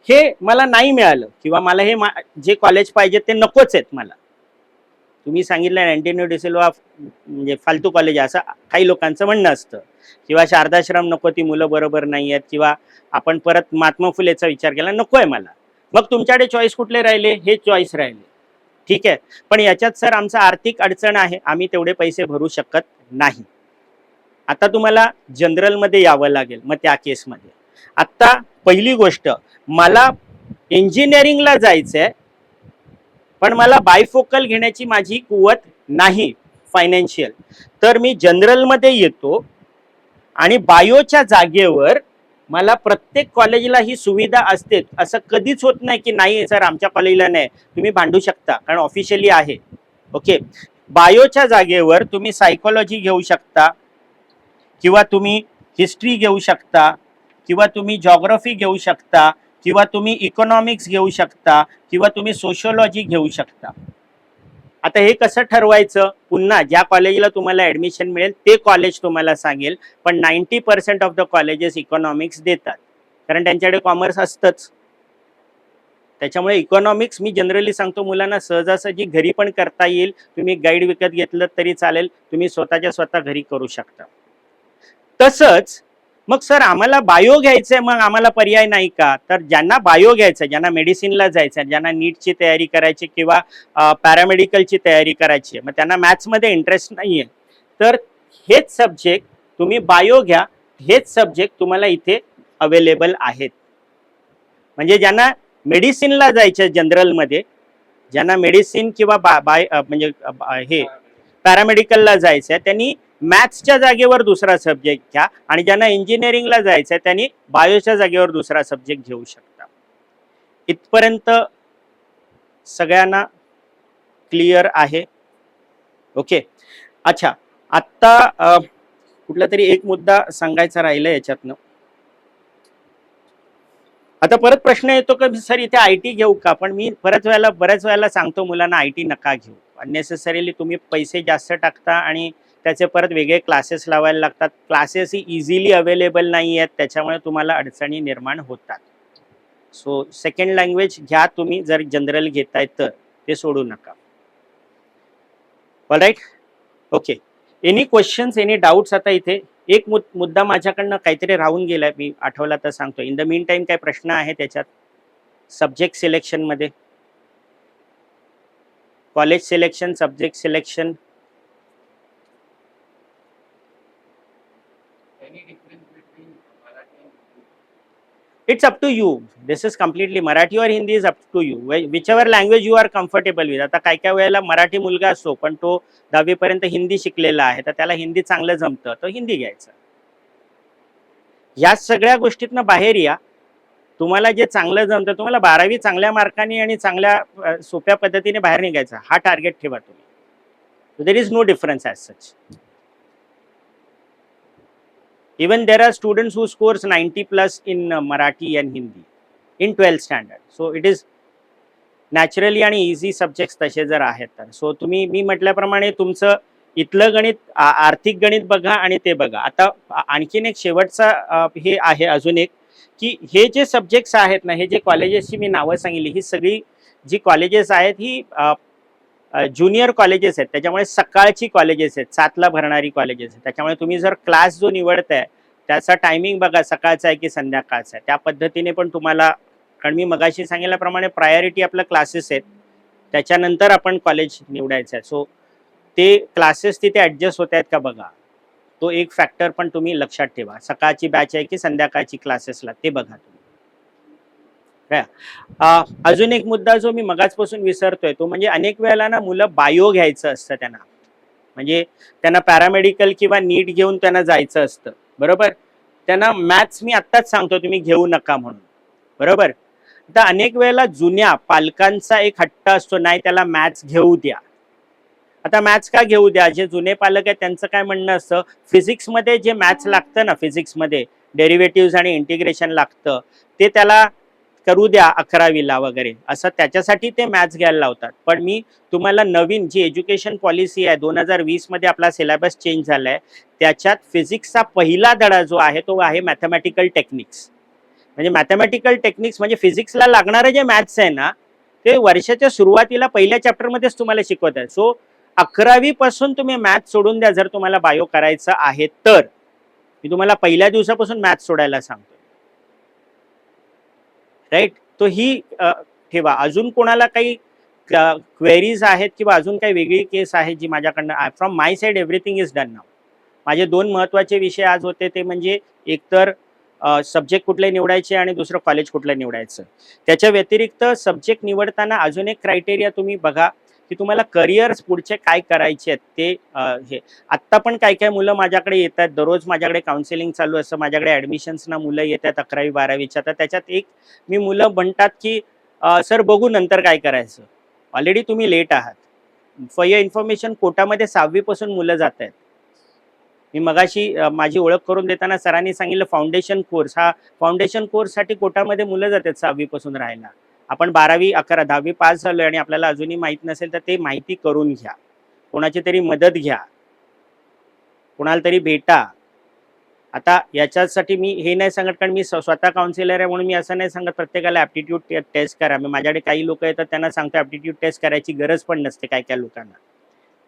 हे मला नाही मिळालं किंवा मला हे जे कॉलेज पाहिजे ते नकोच आहेत मला, तुम्ही सांगितलं अँटिनियो डिसिल्वा म्हणजे फालतू कॉलेज असं काही लोकांचं म्हणणं असतं, किंवा शारदाश्रम नको, ती मुलं बरोबर नाही आहेत, किंवा आपण परत महात्मा फुलेचा विचार केला, नको आहे मला. मग तुमच्याकडे चॉईस कुठले राहिले, हे चॉईस राहिले, ठीक आहे. पण याच्यात सर आमचं आर्थिक अडचण आहे, आम्ही तेवढे पैसे भरू शकत नाही. आता तुम्हाला जनरलमध्ये यावं लागेल. मग त्या केसमध्ये आता पहिली गोष्ट, मला इंजिनिअरिंगला जायचंय पण मला बायफोकल घेण्याची माझी कुवत नाही फायनान्शियल, तर मी जनरलमध्ये येतो आणि बायोच्या जागेवर मला प्रत्येक कॉलेजला ही सुविधा असते असं कधीच होत नाही की नाही सर आमच्या कॉलेजला नाही, तुम्ही भांडू शकता कारण ऑफिशियली आहे. ओके, बायोच्या जागेवर तुम्ही सायकोलॉजी घेऊ शकता किंवा तुम्ही हिस्ट्री घेऊ शकता किंवा तुम्ही जॉग्राफी घेऊ शकता किंवा तुम्ही इकॉनॉमिक्स घेऊ शकता किंवा तुम्ही सोशियोलॉजी घेऊ शकता. आता हे कसं ठरवायचं, पुन्हा ज्या कॉलेजला तुम्हाला ऍडमिशन मिळेल ते कॉलेज तुम्हाला सांगेल, पण 90% ऑफ द कॉलेजेस इकॉनॉमिक्स देतात कारण त्यांच्याकडे कॉमर्स असतंच. त्याच्यामुळे इकॉनॉमिक्स मी जनरली सांगतो मुलांना सहजासहजी घरी पण करता येईल, तुम्ही गाईड विकत घेतलं तरी चालेल, तुम्ही स्वतःच्या स्वतः घरी करू शकता. तसंच मग सर आम्हाला बायो घ्यायचंय मग आम्हाला पर्याय नाही का, तर ज्यांना बायो घ्यायचं, ज्यांना मेडिसिनला जायचं, ज्यांना नीटची तयारी करायची किंवा पॅरामेडिकलची तयारी करायची मग त्यांना मॅथ्समध्ये इंटरेस्ट नाहीये, तर हेच सब्जेक्ट तुम्ही बायो घ्या, हेच सब्जेक्ट तुम्हाला इथे अवेलेबल आहेत. म्हणजे ज्यांना मेडिसिनला जायचं जनरलमध्ये, ज्यांना मेडिसिन किंवा म्हणजे हे पॅरामेडिकलला जायचं आहे त्यांनी मॅथ्सच्या जागेवर दुसरा सब्जेक्ट घ्या आणि ज्यांना इंजिनिअरिंगला जायचं आहे त्यांनी बायोच्या जागेवर दुसरा सब्जेक्ट घेऊ शकता. इथपर्यंत सगळ्यांना क्लिअर आहे? ओके, अच्छा, आत्ता कुठला तरी एक मुद्दा सांगायचा राहिला याच्यातनं. आता परत प्रश्न येतो की सर इथे IT घेऊ का, पण मी बऱ्याच वेळेला सांगतो मुलांना IT नका घेऊ. अननेसेसरीली तुम्ही पैसे जास्त टाकता आणि त्याचे परत वेगळे क्लासेस लावायला लागतात. क्लासेस ही इझिली अवेलेबल नाही आहेत, त्याच्यामुळे तुम्हाला अडचणी निर्माण होतात. सो सेकंड लँग्वेज घ्या तुम्ही, जर जनरल घेताय तर ते सोडू नका. All right, okay, any questions, any doubts? आता इथे एक मुद्दा माझ्याकडनं काहीतरी राहून गेलाय, मी आठवला तर सांगतो. इन द मीन टाइम काय प्रश्न आहे त्याच्यात सब्जेक्ट सिलेक्शन मध्ये, college selection, subject selection? It's up to you. This is completely Marathi or Hindi is up to you. Whichever language you are comfortable with. आता काय काय वेळेला मराठी मुलगा असतो पण तो 10वी पर्यंत हिंदी शिकलेला आहे, तर त्याला हिंदी चांगलं जमतं, तो हिंदी घ्यायचं. या सगळ्या गोष्टीतनं बाहेर या. तुम्हाला जे चांगलं जमतं, तुम्हाला 12वी चांगल्या मार्काने आणि चांगल्या सोप्या पद्धतीने बाहेर निघायचं, हा टार्गेट ठेवा तुम्ही. So there is no difference as such. Even there are students who scores 90+ in Marathi and Hindi in 12th standard. So it is naturally आणि इझी सब्जेक्ट्स तसे जर आहेत तर. सो तुम्ही मी म्हटल्याप्रमाणे तुमचं इथलं गणित, आर्थिक गणित बघा आणि ते बघा. आता आणखीन एक शेवटचा हे आहे अजून एक, की हे जे सब्जेक्ट्स आहेत ना, हे जे कॉलेजेसची मी नावं सांगितली, ही सगळी जी कॉलेजेस आहेत ही ज्युनियर कॉलेजेस आहेत, त्याच्यामुळे सकाळची कॉलेजेस आहेत, 7ला भरणारी कॉलेजेस आहेत. त्याच्यामुळे तुम्ही जर क्लास जो निवडताय त्याचा टायमिंग बघा, सकाळचा आहे की संध्याकाळचा आहे, त्या पद्धतीने पण तुम्हाला, कारण मी मगाशी सांगितल्याप्रमाणे प्रायोरिटी आपलं क्लासेस आहेत, त्याच्यानंतर आपण कॉलेज निवडायचं आहे. सो ते क्लासेस तिथे ॲडजस्ट होत आहेत का बघा, तो एक फॅक्टर पण तुम्ही लक्षात ठेवा. सकाळची बॅच आहे की संध्याकाळची क्लासेसला, ते बघा तुम्ही. अजून एक मुद्दा जो मी मगाचपासून विसरतोय तो म्हणजे अनेक वेळेला ना मुलं बायो घ्यायचं असतं त्यांना, म्हणजे त्यांना पॅरामेडिकल किंवा नीट घेऊन त्यांना जायचं असतं, बरोबर. त्यांना मॅथ्स मी आत्ताच सांगतो तुम्ही घेऊ नका म्हणून, बरोबर. आता अनेक वेळेला जुन्या पालकांचा एक हट्ट असतो, नाही त्याला मॅथ्स घेऊ द्या. आता मॅथ्स का घेऊ द्या, जे जुने पालक आहेत त्यांचं काय म्हणणं असतं, फिजिक्समध्ये जे मॅथ्स लागतं ना, फिजिक्समध्ये डेरिव्हेटिव्ह आणि इंटिग्रेशन लागतं, ते त्याला करू द्या 11वीला वगैरे, असं त्याच्यासाठी ते मॅथ्स घ्यायला लावतात. पण मी तुम्हाला नवीन जी एज्युकेशन पॉलिसी आहे 2020 मध्ये आपला सिलेबस चेंज झालाय, त्याच्यात फिजिक्सचा पहिला धडा जो आहे तो आहे मॅथमॅटिकल टेक्निक्स. म्हणजे मॅथमॅटिकल टेक्निक्स म्हणजे फिजिक्सला लागणारं जे मॅथ्स आहे ना, ते वर्षाच्या सुरुवातीला पहिल्या चॅप्टरमध्येच तुम्हाला शिकवत आहे. सो 11वी पासून तुम्ही मॅथ्स सोडून द्या जर तुम्हाला बायो करायचं आहे तर. मी तुम्हाला पहिल्या दिवसापासून मॅथ्स सोडायला सांगतो, राईट. तो ही ठेवा. अजून कोणाला काही क्वेरीज आहेत किंवा अजून काही वेगळी केस आहे जी माझ्याकडनं, from my side everything is done now. माझे 2 महत्त्वाचे विषय आज होते ते म्हणजे एकतर सब्जेक्ट कुठले निवडायचे आणि दुसरं कॉलेज कुठलं निवडायचं. त्याच्या व्यतिरिक्त सब्जेक्ट निवडताना अजून एक क्रायटेरिया तुम्ही बघा की तुम्हाला करिअर्स पुढचे काय करायचे आहेत ते हे आत्ता पण काही काही मुलं माझ्याकडे येतात, दररोज माझ्याकडे काउन्सिलिंग चालू असतं, माझ्याकडे ॲडमिशन्सना मुलं येतात 11वी-12वीच्या. तर त्याच्यात एक मी मुलं म्हणतात की सर बघू नंतर काय करायचं. ऑलरेडी तुम्ही लेट आहात. फॉर युअर इन्फॉर्मेशन कोटामध्ये 6वी पासून मुलं जात आहेत. मी मगाशी माझी ओळख करून देताना सरांनी सांगितलं फाउंडेशन कोर्स, हा फाउंडेशन कोर्ससाठी कोटामध्ये मुलं जातात 6वी पासून राहायला. आपण 12वी 11 10वी पास झालोय आणि आपल्याला अजूनही माहीत नसेल तर ते माहिती करून घ्या, कोणाची तरी मदत घ्या, कोणाला तरी भेटा. आता याच्यासाठी मी हे नाही सांगत कारण मी स्वतः काउन्सिलर आहे म्हणून मी असं नाही सांगत प्रत्येकाला ॲप्टिट्यूड टेस्ट करा. मी माझ्याकडे काही लोक येतात त्यांना सांगतो ॲप्टिट्यूड टेस्ट करायची गरज पण नसते काय काय लोकांना.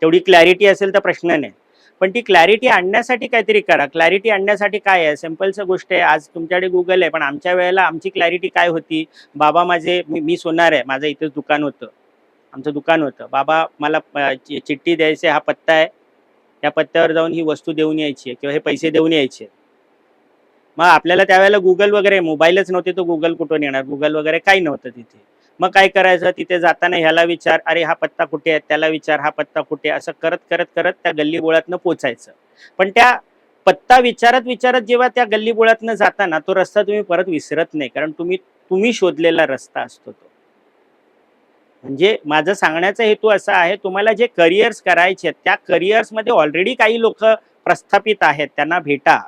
तेवढी क्लॅरिटी असेल तर प्रश्न नाही, पण ती क्लॅरिटी आणण्यासाठी काहीतरी करा. क्लॅरिटी आणण्यासाठी काय आहे, सिम्पलचं गोष्ट आहे. आज तुमच्याकडे गुगल आहे, पण आमच्या वेळेला आमची क्लॅरिटी काय होती, बाबा माझे मी सोनार आहे, माझं इथंच दुकान होतं, आमचं दुकान होतं. बाबा मला चिठ्ठी द्यायची, हा पत्ता आहे, त्या पत्त्यावर जाऊन ही वस्तू देऊन यायची आहे किंवा हे पैसे देऊन यायचे. मग आपल्याला त्यावेळेला गुगल वगैरे मोबाईलच नव्हते, तो गुगल कुठून येणार, गुगल वगैरे काही नव्हतं तिथे. मग काय करायचं, तिथे जाताना ह्याला विचार, अरे हा पत्ता कुठे आहे, त्याला विचार, हा पत्ता कुठे आहे, असं करत करत करत त्या गल्लीबोळातनं पोचायचं. पण त्या पत्ता विचारत विचारत जेव्हा त्या गल्लीबोळातनं जाताना तो रस्ता तुम्ही परत विसरत नाही, कारण तुम्ही शोधलेला रस्ता असतो तो. म्हणजे माझं सांगण्याचा हेतू असा आहे, तुम्हाला जे करिअर्स करायचे आहेत त्या करिअर्समध्ये ऑलरेडी काही लोक प्रस्थापित आहेत, त्यांना भेटा.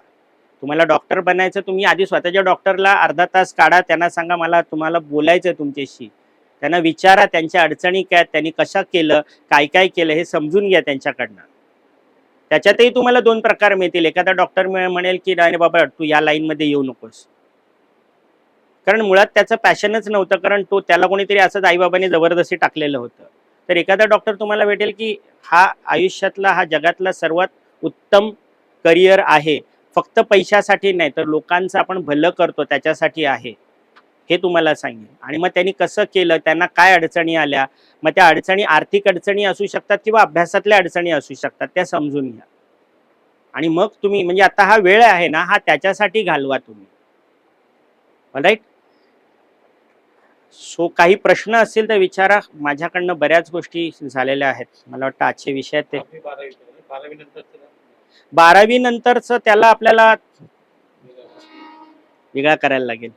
तुम्हाला डॉक्टर बनायचं, तुम्ही आधी स्वतःच्या डॉक्टरला अर्धा तास काढा, त्यांना सांगा मला तुम्हाला बोलायचं आहे तुमच्याशी. त्यांना विचारा त्यांच्या अडचणी काय, त्यांनी कशा केलं, काय काय केलं हे समजून घ्या त्यांच्याकडनं. त्याच्यातही तुम्हाला 2 प्रकार मिळतील. एखादा डॉक्टर म्हणेल की नाही बाबा तू या लाईनमध्ये येऊ नकोस, कारण मुळात त्याचं पॅशनच नव्हतं, कारण त्याला कोणीतरी असंच आईबाबांनी जबरदस्ती टाकलेलं होतं. तर एखादा डॉक्टर तुम्हाला भेटेल की हा आयुष्यातला, हा जगातला सर्वात उत्तम करिअर आहे, फक्त पैशासाठी नाही तर लोकांचं आपण भलं करतो त्याच्यासाठी आहे, हे तुम्हाला सांगेल. आणि मग त्यांनी कसं केलं, त्यांना काय अडचणी आल्या, मग त्या अडचणी आर्थिक अडचणी असू शकतात किंवा अभ्यासातल्या अडचणी असू शकतात, त्या समजून घ्या. आणि मग तुम्ही म्हणजे आता हा वेळ आहे ना, हा त्याच्यासाठी घालवा तुम्ही. राईट. सो काही प्रश्न असतील तर विचारा. माझ्याकडनं बऱ्याच गोष्टी झालेल्या आहेत. मला वाटतं आजचे विषय ते 12वी नंतरच त्याला आपल्याला वेगळा करायला लागेल.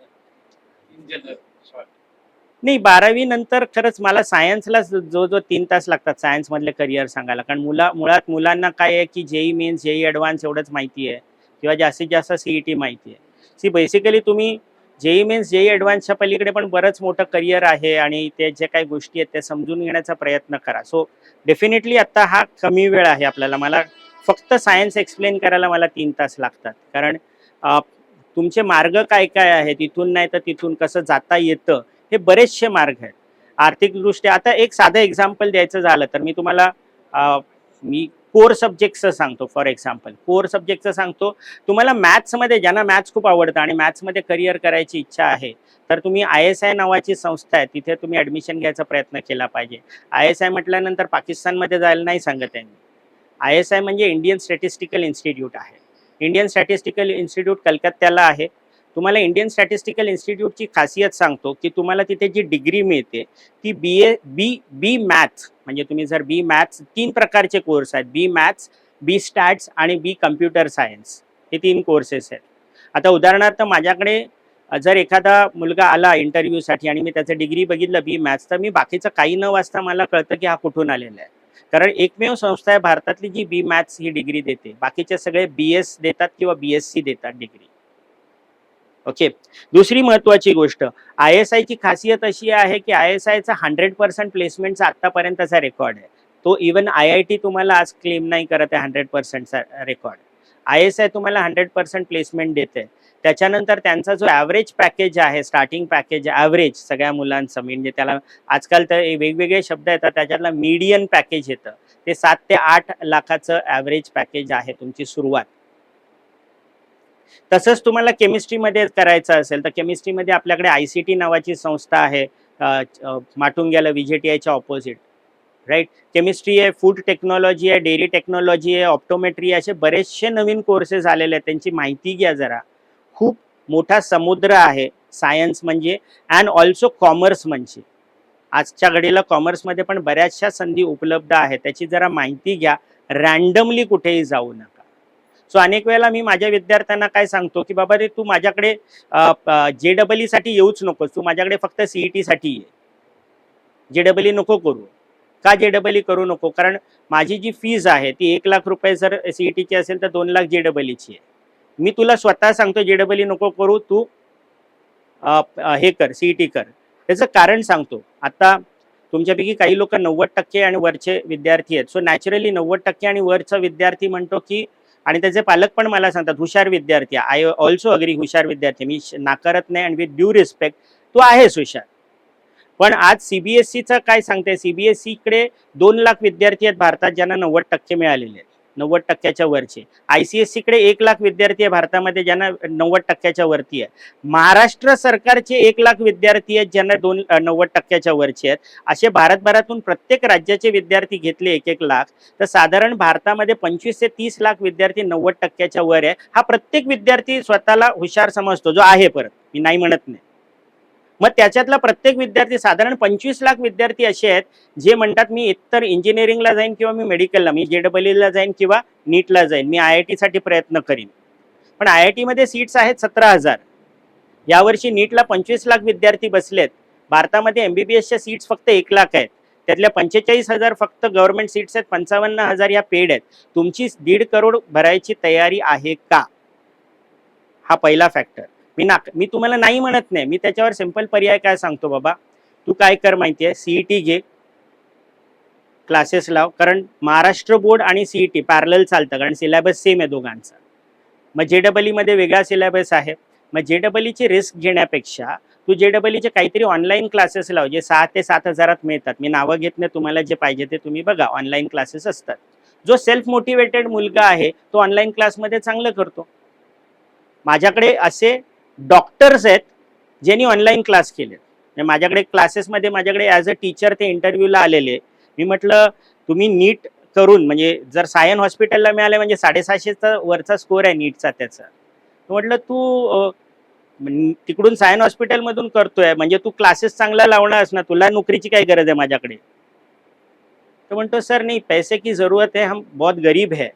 नाही 12वी नंतर खरंच मला सायन्सला जो 3 तास लागतात सायन्स मधले करिअर सांगायला, कारण मुळात मुलांना काय आहे की जेई मेन्स जेई ॲडव्हान्स एवढंच माहिती आहे किंवा जास्तीत जास्त सीईटी माहिती आहे. सी बेसिकली तुम्ही जेई मेन्स जेई ॲडव्हान्सच्या पलीकडे पण बरंच मोठं करिअर आहे आणि ते जे काही गोष्टी आहेत त्या समजून घेण्याचा प्रयत्न करा. सो डेफिनेटली आता हा कमी वेळ आहे आपल्याला. मला फक्त सायन्स एक्सप्लेन करायला मला 3 तास लागतात, कारण तुमचे मार्ग काय काय आहेत, इथून नाही तर तिथून कसं जाता येतं, हे बरेचसे मार्ग आहेत. आर्थिकदृष्ट्या आता एक साधं एक्झाम्पल द्यायचं झालं तर मी तुम्हाला मी कोर सब्जेक्टचं सांगतो. फॉर एक्झाम्पल कोर सब्जेक्टचं सांगतो. तुम्हाला मॅथ्समध्ये, ज्यांना मॅथ्स खूप आवडतं आणि मॅथ्समध्ये करिअर करायची इच्छा आहे, तर तुम्ही ISI नावाची संस्था आहे, तिथे तुम्ही ॲडमिशन घ्यायचा प्रयत्न केला पाहिजे. ISI म्हटल्यानंतर पाकिस्तानमध्ये जायला नाही सांगत आहे मी. ISI म्हणजे इंडियन स्टॅटिस्टिकल इन्स्टिट्यूट आहे. इंडियन स्टॅटिस्टिकल इन्स्टिट्यूट कलकत्त्याला आहे. तुम्हाला इंडियन स्टॅटिस्टिकल इन्स्टिट्यूटची खासियत सांगतो की तुम्हाला तिथे जी डिग्री मिळते ती बी मॅथ्स, म्हणजे तुम्ही जर बी मॅथ्स, 3 प्रकारचे कोर्स आहेत, बी मॅथ्स, बी स्टॅट्स आणि बी कम्प्युटर सायन्स, हे 3 कोर्सेस आहेत. आता उदाहरणार्थ माझ्याकडे जर एखादा मुलगा आला इंटरव्ह्यूसाठी आणि मी त्याचं डिग्री बघितलं बी मॅथ्स, तर मी बाकीचं काही न वाचता मला कळतं की हा कुठून आलेला आहे. कारण एकमेव संस्था आहे भारतातली जी बी मॅथ्स ही डिग्री देते. बाकीचे सगळे BS देतात किंवा BSc देतात डिग्री. ओके. दुसरी महत्त्वाची गोष्ट, ISI ची खासियत अशी आहे की ISIचा 100% प्लेसमेंटचा आत्तापर्यंतचा रेकॉर्ड आहे. तो इवन IIT तुम्हाला आज क्लेम नाही करत आहे 100%चा रेकॉर्ड. ISI तुम्हाला 100% प्लेसमेंट देते. त्याच्यानंतर त्यांचा जो ॲव्हरेज पॅकेज आहे, स्टार्टिंग पॅकेज ॲव्हरेज सगळ्या मुलांचं, म्हणजे त्याला आजकाल तर वेगवेगळे शब्द येतात, त्याच्यातला मीडियन पॅकेज येतं. ते 7 ते 8 लाखाचं ॲव्हरेज पॅकेज आहे तुमची सुरुवात. तसंच तुम्हाला केमिस्ट्रीमध्ये करायचं असेल तर केमिस्ट्रीमध्ये आपल्याकडे ICT नावाची संस्था आहे, माटुंग्याला VJTIच्या ऑपोजिट. राईट. केमिस्ट्री आहे, फूड टेक्नॉलॉजी आहे, डेअरी टेक्नॉलॉजी आहे, ऑप्टोमेट्री, असे बरेचसे नवीन कोर्सेस आलेले आहेत. त्यांची माहिती घ्या जरा. खूप मोठा समुद्र आहे सायन्स म्हणजे, अँड ऑल्सो कॉमर्स म्हणजे. आजच्या घडीला कॉमर्समध्ये पण बऱ्याचशा संधी उपलब्ध आहेत, त्याची जरा माहिती घ्या. रँडमली कुठेही जाऊ नका. सो अनेक वेळेला मी माझ्या विद्यार्थ्यांना काय सांगतो की बाबा रे, तू माझ्याकडे JEE साठी येऊच नकोस, तू माझ्याकडे फक्त CET साठी ये. JEE नको करू. का JEE करू नको? कारण माझी जी फीज आहे ती 1 लाख रुपये जर CETची असेल तर 2 लाख JEEची आहे. मी तुला स्वतः सांगतो JEE नको करू, तू हे कर, CET कर. त्याचं कारण सांगतो. आता तुमच्यापैकी काही लोक 90% आणि वरचे विद्यार्थी आहेत. सो नॅचरली 90% आणि वरचा विद्यार्थी म्हणतो की, आणि त्याचे पालक पण मला सांगतात हुशार विद्यार्थी. आय ऑल्सो अग्री, हुशार विद्यार्थी मी नाकारत नाही, अँड विथ ड्यू रिस्पेक्ट तू आहेस हुशार. पण आज CBSEचं काय सांगते, CBSEकडे 2 लाख विद्यार्थी आहेत भारतात ज्यांना 90% मिळालेले आहेत, 90%च्या वरचे. ICSEकडे 1 लाख विद्यार्थी आहे भारतामध्ये ज्यांना 90%च्या वरती आहे. महाराष्ट्र सरकारचे 1 लाख विद्यार्थी आहेत ज्यांना 90%च्या वरचे आहेत. असे भारतभरातून प्रत्येक राज्याचे विद्यार्थी घेतले 1-1 लाख, तर साधारण भारतामध्ये 25 ते 30 लाख विद्यार्थी 90%च्या वर आहे. हा प्रत्येक विद्यार्थी स्वतःला हुशार समजतो, जो आहे, परत मी नाही म्हणत नाही. मग त्याच्यातला प्रत्येक विद्यार्थी, साधारण 25 लाख विद्यार्थी असे आहेत जे म्हणतात मी एकतर इंजिनिअरिंगला जाईन किंवा मी मेडिकलला, मी JEE जाईन किंवा नीटला जाईन, मी IIT साठी प्रयत्न करीन. पण IIT मध्ये सीट्स आहेत 17,000. यावर्षी नीटला 25 लाख विद्यार्थी बसलेत. भारतामध्ये MBBSच्या सीट्स फक्त 1 लाख आहेत. त्यातल्या 45,000 फक्त गव्हर्नमेंट सीट्स आहेत, 55,000 या पेड आहेत. तुमची 1.5 करोड भरायची तयारी आहे का? हा पहिला फॅक्टर. मी तुम्हाला नाही म्हणत नाही, मी त्याच्यावर सिंपल पर्याय काय सांगतो, बाबा तू काय कर माहितीये, CET घे, क्लासेस लाव. कारण महाराष्ट्र बोर्ड आणि CET पॅरलल चालतं, कारण सिलेबस सेम आहे दोघांचा. मग JEE मध्ये वेगळा सिलेबस आहे. मग JEE रिस्क घेण्यापेक्षा तू JEE काहीतरी ऑनलाईन क्लासेस लाव, जे 6 ते 7 हजारात मिळतात. मी नावं घेत नाही, तुम्हाला जे पाहिजे ते तुम्ही बघा, ऑनलाईन क्लासेस असतात. जो सेल्फ मोटिवेटेड मुलगा आहे तो ऑनलाईन क्लासमध्ये चांगलं करतो. माझ्याकडे असे डॉक्टर्स आहेत ज्यांनी ऑनलाईन क्लास केले. माझ्याकडे क्लासेसमध्ये माझ्याकडे ॲज अ टीचर ते इंटरव्ह्यूला आलेले. मी म्हटलं तुम्ही नीट करून, म्हणजे जर सायन हॉस्पिटलला मिळाले म्हणजे 650चा वरचा स्कोर आहे नीटचा त्याचा. म्हटलं तू तिकडून सायन हॉस्पिटलमधून करतोय म्हणजे तू क्लासेस चांगला लावणारस ना, तुला नोकरीची काय गरज आहे माझ्याकडे? तो म्हणतो सर नाही, पैसे की जरूरत है, हम बहुत गरीब है.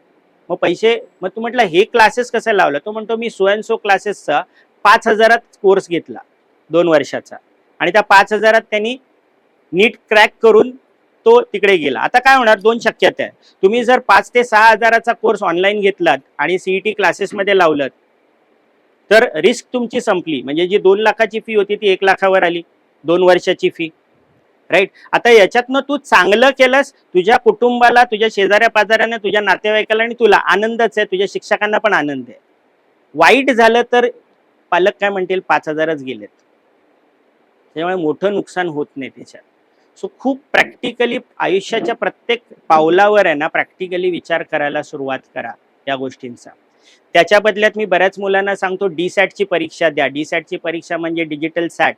मग पैसे, मग तू म्हटलं हे क्लासेस कसं लावलं? तो म्हणतो मी सो अँड सो क्लासेसचा 5,000 कोर्स घेतला 2 वर्षाचा, आणि त्या 5,000 त्यांनी नीट क्रॅक करून तो तिकडे गेला. आता काय होणार, 2 शक्यता आहे. तुम्ही जर 5 ते 6 हजाराचा कोर्स ऑनलाईन घेतलात आणि CET क्लासेसमध्ये लावलं तर रिस्क तुमची संपली. म्हणजे जी 2 लाखाची फी होती ती 1 लाखावर आली, 2 वर्षाची फी, राईट. आता याच्यातनं तू चांगलं केलंस, तुझ्या कुटुंबाला, तुझ्या शेजाऱ्या पाजाऱ्यांना, तुझ्या नातेवाईकाला आणि तुला आनंदच आहे, तुझ्या शिक्षकांना पण आनंद आहे. वाईट झालं तर पालक काय म्हणतील, 5,000च गेलेत. त्यामुळे मोठं नुकसान होत नाही त्याच्यात. सो खूप प्रॅक्टिकली आयुष्याच्या प्रत्येक पावलावर आहे ना, प्रॅक्टिकली विचार करायला सुरुवात करा या गोष्टींचा. त्याच्या बदल्यात मी बऱ्याच मुलांना सांगतो DSATची परीक्षा द्या. DSATची परीक्षा म्हणजे डिजिटल सॅट,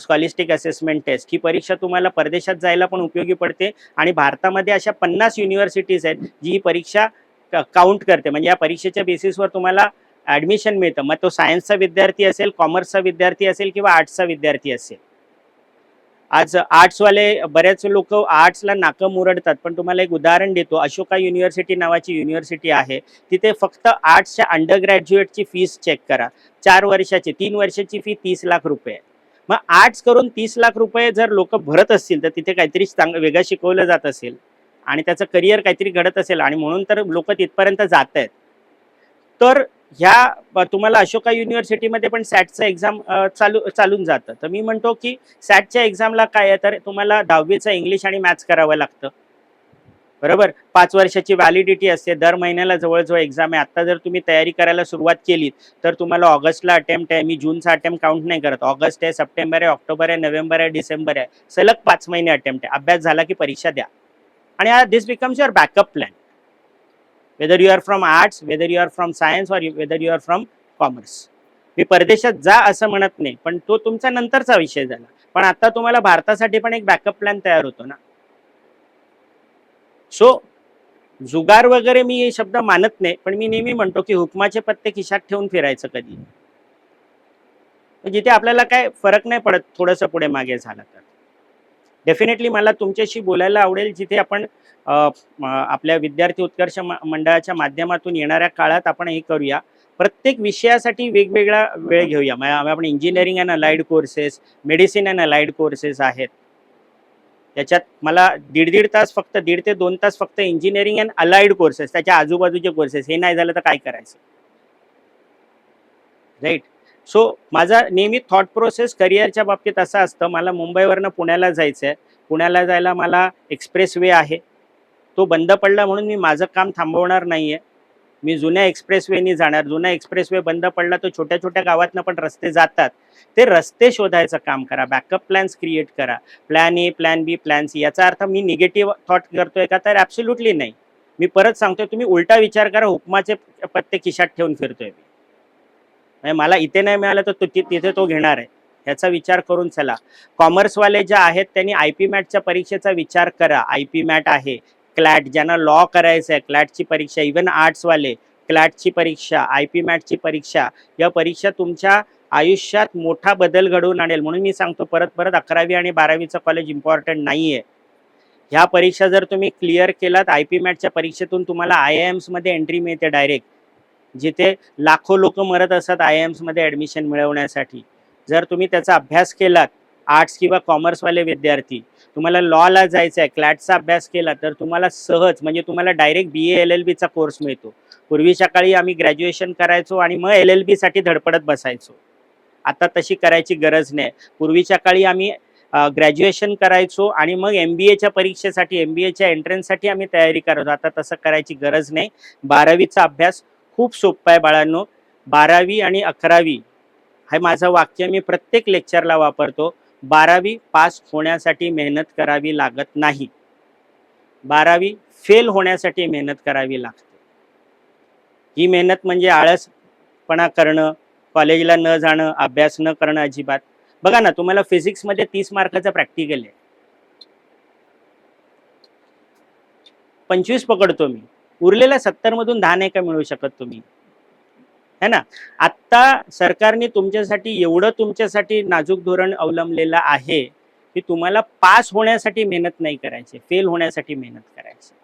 स्कॉलिस्टिक असेसमेंट टेस्ट. ही परीक्षा तुम्हाला परदेशात जायला पण उपयोगी पडते, आणि भारतामध्ये अशा 50 युनिव्हर्सिटीज आहेत जी ही परीक्षा काउंट करते. म्हणजे या परीक्षेच्या बेसिसवर तुम्हाला ॲडमिशन मिळतं. मग तो सायन्सचा विद्यार्थी असेल, कॉमर्सचा विद्यार्थी असेल किंवा आर्ट्सचा विद्यार्थी असेल. आज आर्ट्सवाले बरेच लोक आर्ट्सला नाकं मुरडतात, पण तुम्हाला एक उदाहरण देतो. अशोका युनिव्हर्सिटी नावाची युनिव्हर्सिटी आहे, तिथे फक्त आर्ट्सच्या अंडर ग्रॅज्युएटची फीस चेक करा. 4 वर्षाची, 3 वर्षाची फी 30 लाख रुपये. मग आर्ट्स करून 30 लाख रुपये जर लोक भरत असतील तर तिथे काहीतरी वेगळं शिकवलं जात असेल आणि त्याचं करिअर काहीतरी घडत असेल, आणि म्हणून तर लोक तिथपर्यंत जात आहेत. तर ह्या तुम्हाला अशोका युनिव्हर्सिटीमध्ये पण सॅटचं एक्झाम चालून जातं. तर मी म्हणतो की सॅटच्या एक्झामला काय आहे, तर तुम्हाला 10वीचं इंग्लिश आणि मॅथ्स करावं लागतं, बरोबर. 5 वर्षाची व्हॅलिडिटी असते, दर महिन्याला जवळजवळ एक्झाम आहे. आता जर तुम्ही तयारी करायला सुरुवात केली तर तुम्हाला ऑगस्टला अटेम्प्ट आहे. मी जूनचा अटेम्प्ट काउंट नाही करत. ऑगस्ट आहे, सप्टेंबर आहे, ऑक्टोबर आहे, नोव्हेंबर आहे, डिसेंबर आहे, सलग 5 महिने अटेम्प्ट आहे. अभ्यास झाला की परीक्षा द्या, आणि this becomes your backup plan. whether you are from arts, whether you are from science, or whether you are from commerce. मी परदेशात जा असं म्हणत नाही, पण तो तुमचा नंतरचा विषय झाला. पण आता तुम्हाला भारतासाठी पण एक बॅकअप प्लॅन तयार होतो ना. सो जुगार वगैरे मी हे शब्द मानत नाही, पण मी नेहमी म्हणतो की हुकमाचे पत्ते खिशात ठेवून फिरायचं कधी. जिथे आपल्याला काय फरक नाही पडत थोडंसं पुढे मागे झालं तर. डेफिनेटली मला तुमच्याशी बोलायला आवडेल जिथे आपण आपल्या विद्यार्थी उत्कर्ष मंडळाच्या माध्यमातून येणाऱ्या काळात आपण हे करूया. प्रत्येक विषयासाठी वेगवेगळा वेळ घेऊया. आपण engineering and allied courses, medicine and allied courses आहेत. त्याच्यात मला दीड तास फक्त 1.5 ते 2 तास फक्त इंजिनिअरिंग अँड अलाइड कोर्सेस, त्याच्या आजूबाजूचे कोर्सेस, हे नाही झालं तर काय करायचं, राईट. सो माझा नेहमी थॉट प्रोसेस करिअरच्या बाबतीत असं असतं, मला मुंबईवरनं पुण्याला जायचं आहे. पुण्याला जायला मला एक्सप्रेस वे आहे, तो बंद पडला म्हणून मी माझं काम थांबवणार नाही आहे. मी जुन्या एक्सप्रेसवेनी जाणार. जुना एक्सप्रेसवे बंद पडला तर छोट्या छोट्या गावातनं पण रस्ते जातात, ते रस्ते शोधायचं काम करा. बॅकअप प्लॅन्स क्रिएट करा. Plan A, plan B, plan C. याचा अर्थ मी निगेटिव्ह थॉट करतोय का, तर ॲब्सोल्युटली नाही. मी परत सांगतोय, तुम्ही उलटा विचार करा. हुकमाचे पत्ते खिशात ठेवून फिरतोय मी, म्हणजे मला इथे नाही मिळालं तर तिथे तो घेणार आहे, ह्याचा विचार करून चला. कॉमर्सवाले जे आहेत त्यांनी IP मॅटच्या परीक्षेचा विचार करा. IP मॅट आहे, क्लॅट, ज्यांना लॉ करायचं आहे क्लॅटची परीक्षा, इवन आर्ट्सवाले क्लॅटची परीक्षा, IP मॅटची परीक्षा, या परीक्षा तुमच्या आयुष्यात मोठा बदल घडवून आणेल. म्हणून मी सांगतो, परत 11वी आणि 12वीचं कॉलेज इम्पॉर्टंट नाही आहे. ह्या परीक्षा जर तुम्ही क्लिअर केलात, IP मॅटच्या परीक्षेतून तुम्हाला IIMs मध्ये एंट्री मिळते डायरेक्ट, जिथे लाखो लोक मरत असतात IIMs मध्ये ॲडमिशन मिळवण्यासाठी. जर तुम्ही त्याचा अभ्यास केलात, आर्ट्स किंवा कॉमर्सवाले विद्यार्थी, तुम्हाला लॉला जायचं आहे, क्लॅटचा अभ्यास केला तर तुम्हाला सहज, म्हणजे तुम्हाला डायरेक्ट BA LLBचा कोर्स मिळतो. पूर्वीच्या काळी आम्ही ग्रॅज्युएशन करायचो आणि मग LLB साठी धडपडत बसायचो. आता तशी करायची गरज नाही. पूर्वीच्या काळी आम्ही ग्रॅज्युएशन करायचो आणि मग MBAच्या परीक्षेसाठी, MBAच्या एंट्रन्ससाठी आम्ही तयारी करायचो. आता तसं करायची गरज नाही. 12वीचा अभ्यास खूप सोपं आहे बाळांनो. 12वी आणि 11वी हे माझं वाक्य मी प्रत्येक लेक्चरला वापरतो. 12वी पास होण्यासाठी मेहनत करावी लागत नाही, 12वी फेल होण्यासाठी मेहनत करावी लागते. ही मेहनत म्हणजे आळसपणा करणं, कॉलेजला न जाणं, अभ्यास न करणं अजिबात. बघा ना, तुम्हाला फिजिक्समध्ये 30 मार्काचा प्रॅक्टिकल आहे, 25 पकडतो मी, उरलेल्या 70 मधून 10 नाही का मिळू शकत तुम्ही, है ना. आत्ता सरकारने तुमच्यासाठी एवढं तुमच्यासाठी नाजूक धोरण अवलंबलेलं आहे की तुम्हाला पास होण्यासाठी मेहनत नाही करायची, फेल होण्यासाठी मेहनत करायची.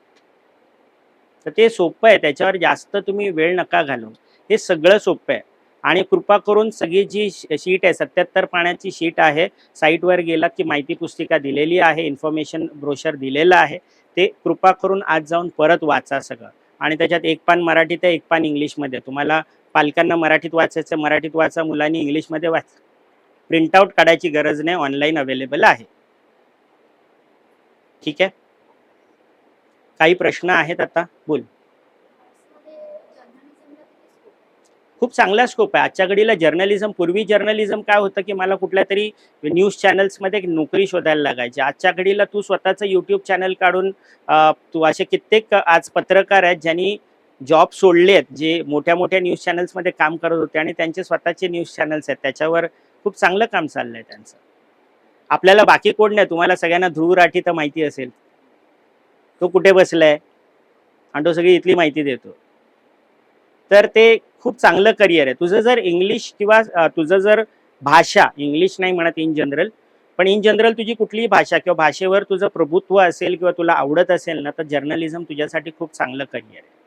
तर ते सोपं आहे, त्याच्यावर जास्त तुम्ही वेळ नका घालवू. हे सगळं सोपं आहे. आणि कृपा करून सगळी जी शीट आहे, 77 पानाची शीट आहे, साईटवर गेलात की माहिती पुस्तिका दिलेली आहे, इन्फॉर्मेशन ब्रोशर दिलेलं आहे, ते कृपा करून आज जाऊन परत वाचा सगळं. आणि त्याच्यात एक पान मराठीत आहे, एक पान इंग्लिशमध्ये. तुम्हाला पालकांना मराठीत वाचायचं, मराठीत वाचा, मुलांनी इंग्लिशमध्ये वाचा. प्रिंटआउट काढायची गरज नाही, ऑनलाईन अवेलेबल आहे. ठीक आहे, काही प्रश्न आहेत आता? बोल. खूप चांगला स्कोप आहे आजच्या घडीला जर्नलिझम. पूर्वी जर्नलिझम काय होतं की मला कुठल्या तरी न्यूज चॅनल्समध्ये नोकरी शोधायला लागायची. आजच्या घडीला तू स्वतःचं यूट्यूब चॅनल काढून तू असे कित्येक आज पत्रकार आहेत ज्यांनी जॉब सोडले आहेत, जे मोठ्या मोठ्या न्यूज चॅनल्समध्ये काम करत होते आणि त्यांचे स्वतःचे न्यूज चॅनल्स आहेत, त्याच्यावर खूप चांगलं काम चाललं आहे त्यांचं. आपल्याला बाकी कोण नाही, तुम्हाला सगळ्यांना ध्रुव राठी तर माहिती असेल, तो कुठे बसलाय आणि तो सगळी इथली माहिती देतो. तर ते खूप चांगलं करिअर आहे. तुझं जर इंग्लिश किंवा तुझं जर भाषा, इंग्लिश नाही म्हणत इन जनरल, पण इन जनरल तुझी कुठलीही भाषा किंवा भाषेवर तुझं प्रभुत्व असेल किंवा तुला आवडत असेल ना, तर जर्नलिझम तुझ्यासाठी खूप चांगलं करिअर आहे.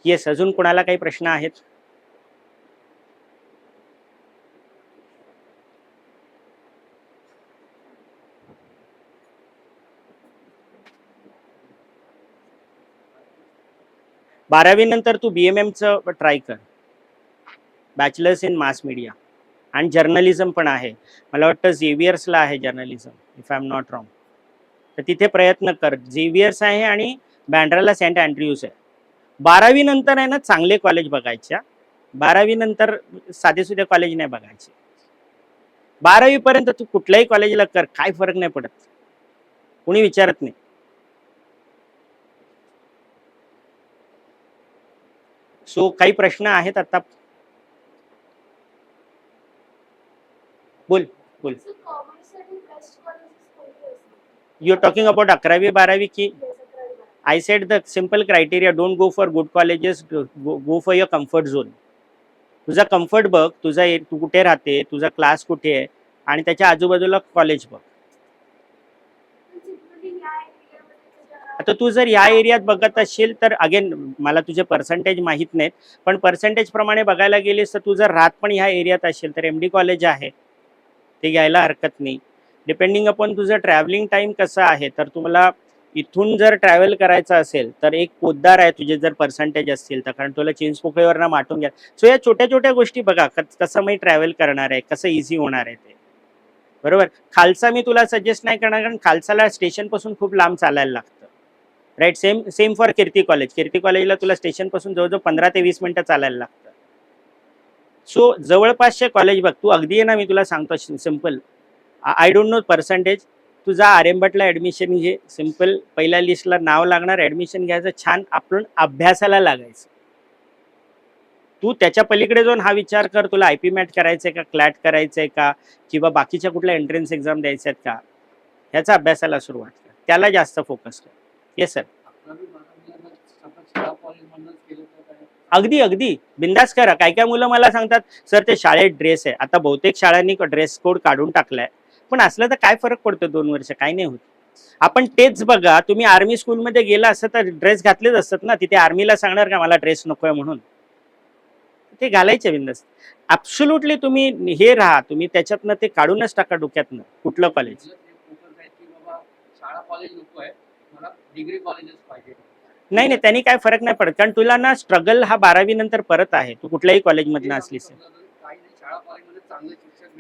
येस, अजून कोणाला काही प्रश्न आहेत? बारावी नंतर तू BMMचं ट्राय कर, बॅचलर्स इन मास मीडिया, आणि जर्नलिझम पण आहे. मला वाटतं झेवियर्सला आहे journalism, if I am not wrong. तर तिथे प्रयत्न कर. झेवियर्स आहे आणि बँड्राला सेंट अँड्र्यूज आहे. 12वी नंतर आहे ना चांगले कॉलेज बघायच्या. 12वी नंतर साधेसुधे कॉलेज नाही बघायचे. 12वी पर्यंत तू कुठल्याही कॉलेजला कर, काय फरक नाही पडत, कुणी विचारत नाही. सो काही प्रश्न आहेत आता? बोल बोल. यू आर टॉकिंग अबाउट 11वी 12वी की I said the simple criteria, don't go for good colleges, go for your comfort zone. तुझा कम्फर्ट बघ, तू कुठे राहते, तुझा क्लास कुठे आहे आणि त्याच्या आजूबाजूला कॉलेज बघ. आता तू जर या एरियात बघत असशील तर अगेन मला तुझे पर्सेंटेज माहीत नाहीत, पण पर्सेंटेज प्रमाणे बघायला गेलीस तर तू जर राहत पण ह्या एरियात असशील तर MD कॉलेज आहे, ते घ्यायला हरकत नाही. डिपेंडिंग अपॉन तुझं ट्रॅव्हलिंग टाईम कसं आहे, तर तुम्हाला इथून जर ट्रॅव्हल करायचं असेल तर एक पोद्दार आहे तुझे जर पर्सेंटेज असतील तर, कारण तुला चिंचपोकळीवरनं माटून घ्या. सो या छोट्या छोट्या गोष्टी बघा, कसं मी ट्रॅव्हल करणार आहे, कसं इझी होणार आहे ते. बरोबर. खालसा मी तुला सजेस्ट नाही करणार, कारण खालसाला स्टेशनपासून खूप लांब चालायला लागतं. Right. Same for Kirti college. Kirti कॉलेजला तुला स्टेशनपासून जवळजवळ 15 ते 20 मिनिटं चालायला लागतं. सो जवळपासचे कॉलेज बघ. तू अगदी आहे ना, मी तुला सांगतो simple, I don't know percentage, तुझा आर्यभट्टला ॲडमिशन घे. सिम्पल, पहिल्या लिस्टला नाव लागणार, ॲडमिशन घ्यायचं, छान आपण अभ्यासाला लागायचं. तू त्याच्या पलीकडे जाऊन हा विचार कर, तुला IP मॅट करायचंय का, क्लॅट करायचंय का, किंवा बाकीच्या कुठल्या एंट्रन्स एक्झाम द्यायच्या आहेत का, ह्याचा अभ्यासाला सुरुवात कर, त्याला जास्त फोकस कर. Yes sir. अगदी अगदी बिंदास करा. काय काय मुलं मला सांगतात, सर ते शाळेत ड्रेस आहे. आता बहुतेक शाळांनी ड्रेस कोड काढून टाकलाय, पण असलं तर काय फरक पडतो, 2 वर्ष काय नाही होत. आपण तेच बघा, तुम्ही आर्मी स्कूलमध्ये गेला असतं तर ड्रेस घातलेच असतात ना. तिथे आर्मीला सांगणार का मला ड्रेस नकोय म्हणून, ते घालायचे बिंदास. ॲब्सोल्युटली तुम्ही हे राहा, तुम्ही त्याच्यातनं ते काढूनच टाका डोक्यातनं, कुठलं कॉलेज. नाही नाही, त्यांनी काय फरक नाही पडत, कारण तुला ना स्ट्रगल हा 12वी नंतर परत आहे. तू कुठल्याही कॉलेजमधनं असलीस,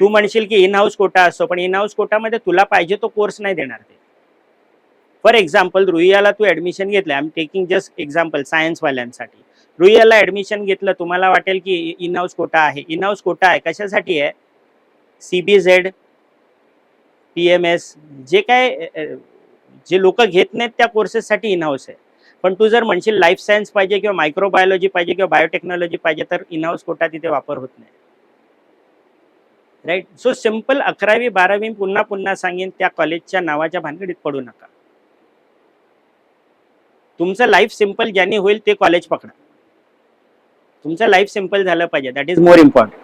तू म्हणशील की इन हाऊस कोटा असतो, पण इन हाऊस कोटामध्ये तुला पाहिजे तो कोर्स नाही देणार ते. फॉर एक्झाम्पल, रुईयाला तू ॲडमिशन घेतलं, I am taking just example सायन्सवाल्यांसाठी. रुईयाला ॲडमिशन घेतलं, तुम्हाला वाटेल की इन हाऊस कोटा आहे. इन हाऊस कोटा आहे कशासाठी आहे, CBZ, PMS, जे काय जे लोक घेत नाहीत त्या कोर्सेससाठी इन हाऊस आहे. पण तू जर म्हणशील लाईफ सायन्स पाहिजे किंवा मायक्रोबायोलॉजी पाहिजे किंवा बायोटेक्नॉलॉजी पाहिजे, तर इन हाऊस कोटा तिथे वापर होत नाही. राईट. सो सिम्पल 11वी 12वी पुन्हा पुन्हा सांगेन, त्या कॉलेजच्या नावाच्या भानगडीत पडू नका. तुमचं लाईफ सिम्पल ज्याने होईल ते कॉलेज पकडा. तुमचं लाईफ सिम्पल झालं पाहिजे, दॅट इज मोर इम्पॉर्टंट.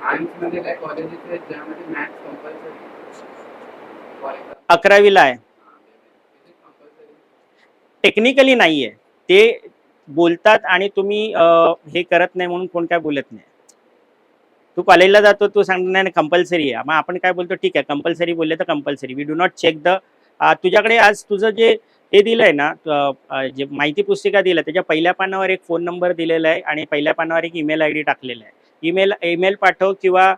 सायन्समध्ये काय कॉलेजेस आहेत ज्यामध्ये मॅथ्स कंपल्सरी 11वीला आहे. टेक्निकली नाहीये, ते बोलतात आणि तुम्ही हे करत नाही म्हणून कोण काय बोलत नाही. तू कॉलेजला जातो, तू सांगणार नाही कंपल्सरी आहे, मग आपण काय बोलतो, ठीक आहे कंपल्सरी बोलले तर compulsory. We do not check the, तुझ्याकडे आज तुझं जे हे दिलंय ना, जे माहिती पुस्तिका दिलं त्याच्या पहिल्या पानावर एक फोन नंबर दिलेला आहे आणि पहिल्या पानावर एक ईमेल ID टाकलेला आहे. ईमेल पाठव किंवा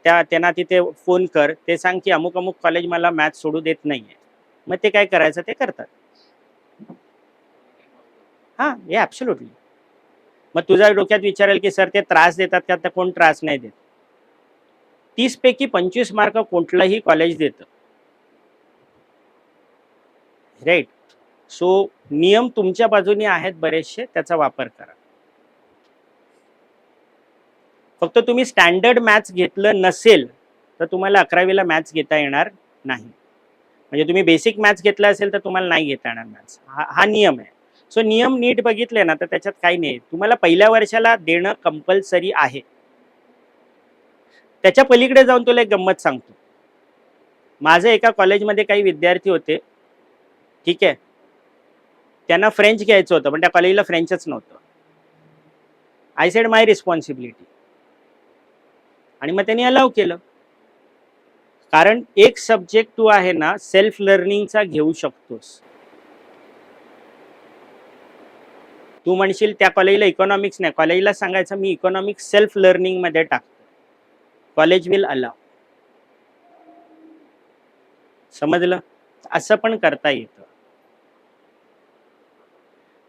त्यांना तिथे फोन कर, ते सांग की अमुक अमुक कॉलेज मला मॅथ्स सोडू देत नाहीये. मग ते काय करायचं ते करतात. हां, हे ॲब्सोल्युटली. मग तुझ्या डोक्यात विचारेल की सर ते त्रास देतात का, तर कोण त्रास नाही देत. 30 पैकी 25 मार्क कोणतंही कॉलेज देतं. राईट. सो नियम तुमच्या बाजूने आहेत बरेचसे, त्याचा वापर करा. फक्त तुम्ही स्टँडर्ड मॅथ्स घेतलं नसेल तर तुम्हाला 11वीला मॅथ्स घेता येणार नाही. म्हणजे तुम्ही बेसिक मॅथ्स घेतला असेल तर तुम्हाला नाही घेता येणार मॅथ्स, हा नियम आहे. सो नियम नीट बघितले ना तर त्याच्यात काही नाही. तुम्हाला पहिल्या वर्षाला देणं कंपल्सरी आहे. त्याच्या पलीकडे जाऊन तुला एक गंमत सांगतो. माझे एका कॉलेजमध्ये काही विद्यार्थी होते, ठीक आहे, त्यांना फ्रेंच घ्यायचं होतं पण त्या कॉलेजला फ्रेंचच नव्हतं. आय सेड माय रिस्पॉन्सिबिलिटी, आणि मग त्यांनी अलाव केलं. कारण एक सब्जेक्ट तू आहे ना सेल्फ लर्निंगचा घेऊ शकतोस. तू म्हणशील त्या कॉलेजला इकॉनॉमिक्स नाही, कॉलेजला सांगायचं मी इकॉनॉमिक्स सेल्फ लर्निंग मध्ये टाकतो, कॉलेज विल अलाव. समजलं? असं पण करता येतं.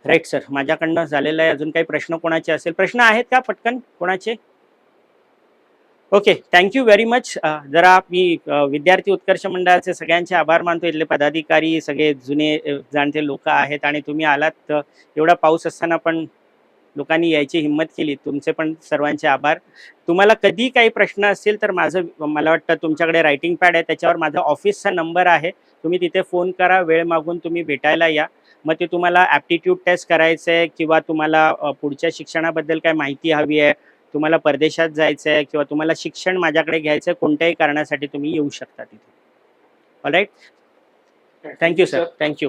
राईट सर, माझ्याकडनं झालेलं आहे. अजून काही प्रश्न कोणाचे असेल? प्रश्न आहेत का पटकन कोणाचे? Okay, thank you very much. जरा मी विद्यार्थी उत्कर्ष मंडळाचे सगळ्यांचे आभार मानतो. इथले पदाधिकारी सगळे जुने जाणते लोक आहेत आणि तुम्ही आलात. एवढा पाऊस असताना पण लोकांनी यायची हिंमत केली, तुमचे पण सर्वांचे आभार. तुम्हाला कधी काही प्रश्न असतील तर मला वाटतं तुमच्याकडे रायटिंग पॅड आहे, त्याच्यावर माझा ऑफिसचा नंबर आहे, तुम्ही तिथे फोन करा, वेळ मागून तुम्ही भेटायला या. मग ते तुम्हाला ॲप्टिट्यूड टेस्ट करायचं आहे किंवा तुम्हाला पुढच्या शिक्षणाबद्दल काय माहिती हवी आहे, तुम्हाला परदेशात जायचं आहे किंवा तुम्हाला शिक्षण माझ्याकडे घ्यायचं आहे, कोणत्याही कारणासाठी तुम्ही येऊ शकता तिथे. All right, thank you sir, thank you.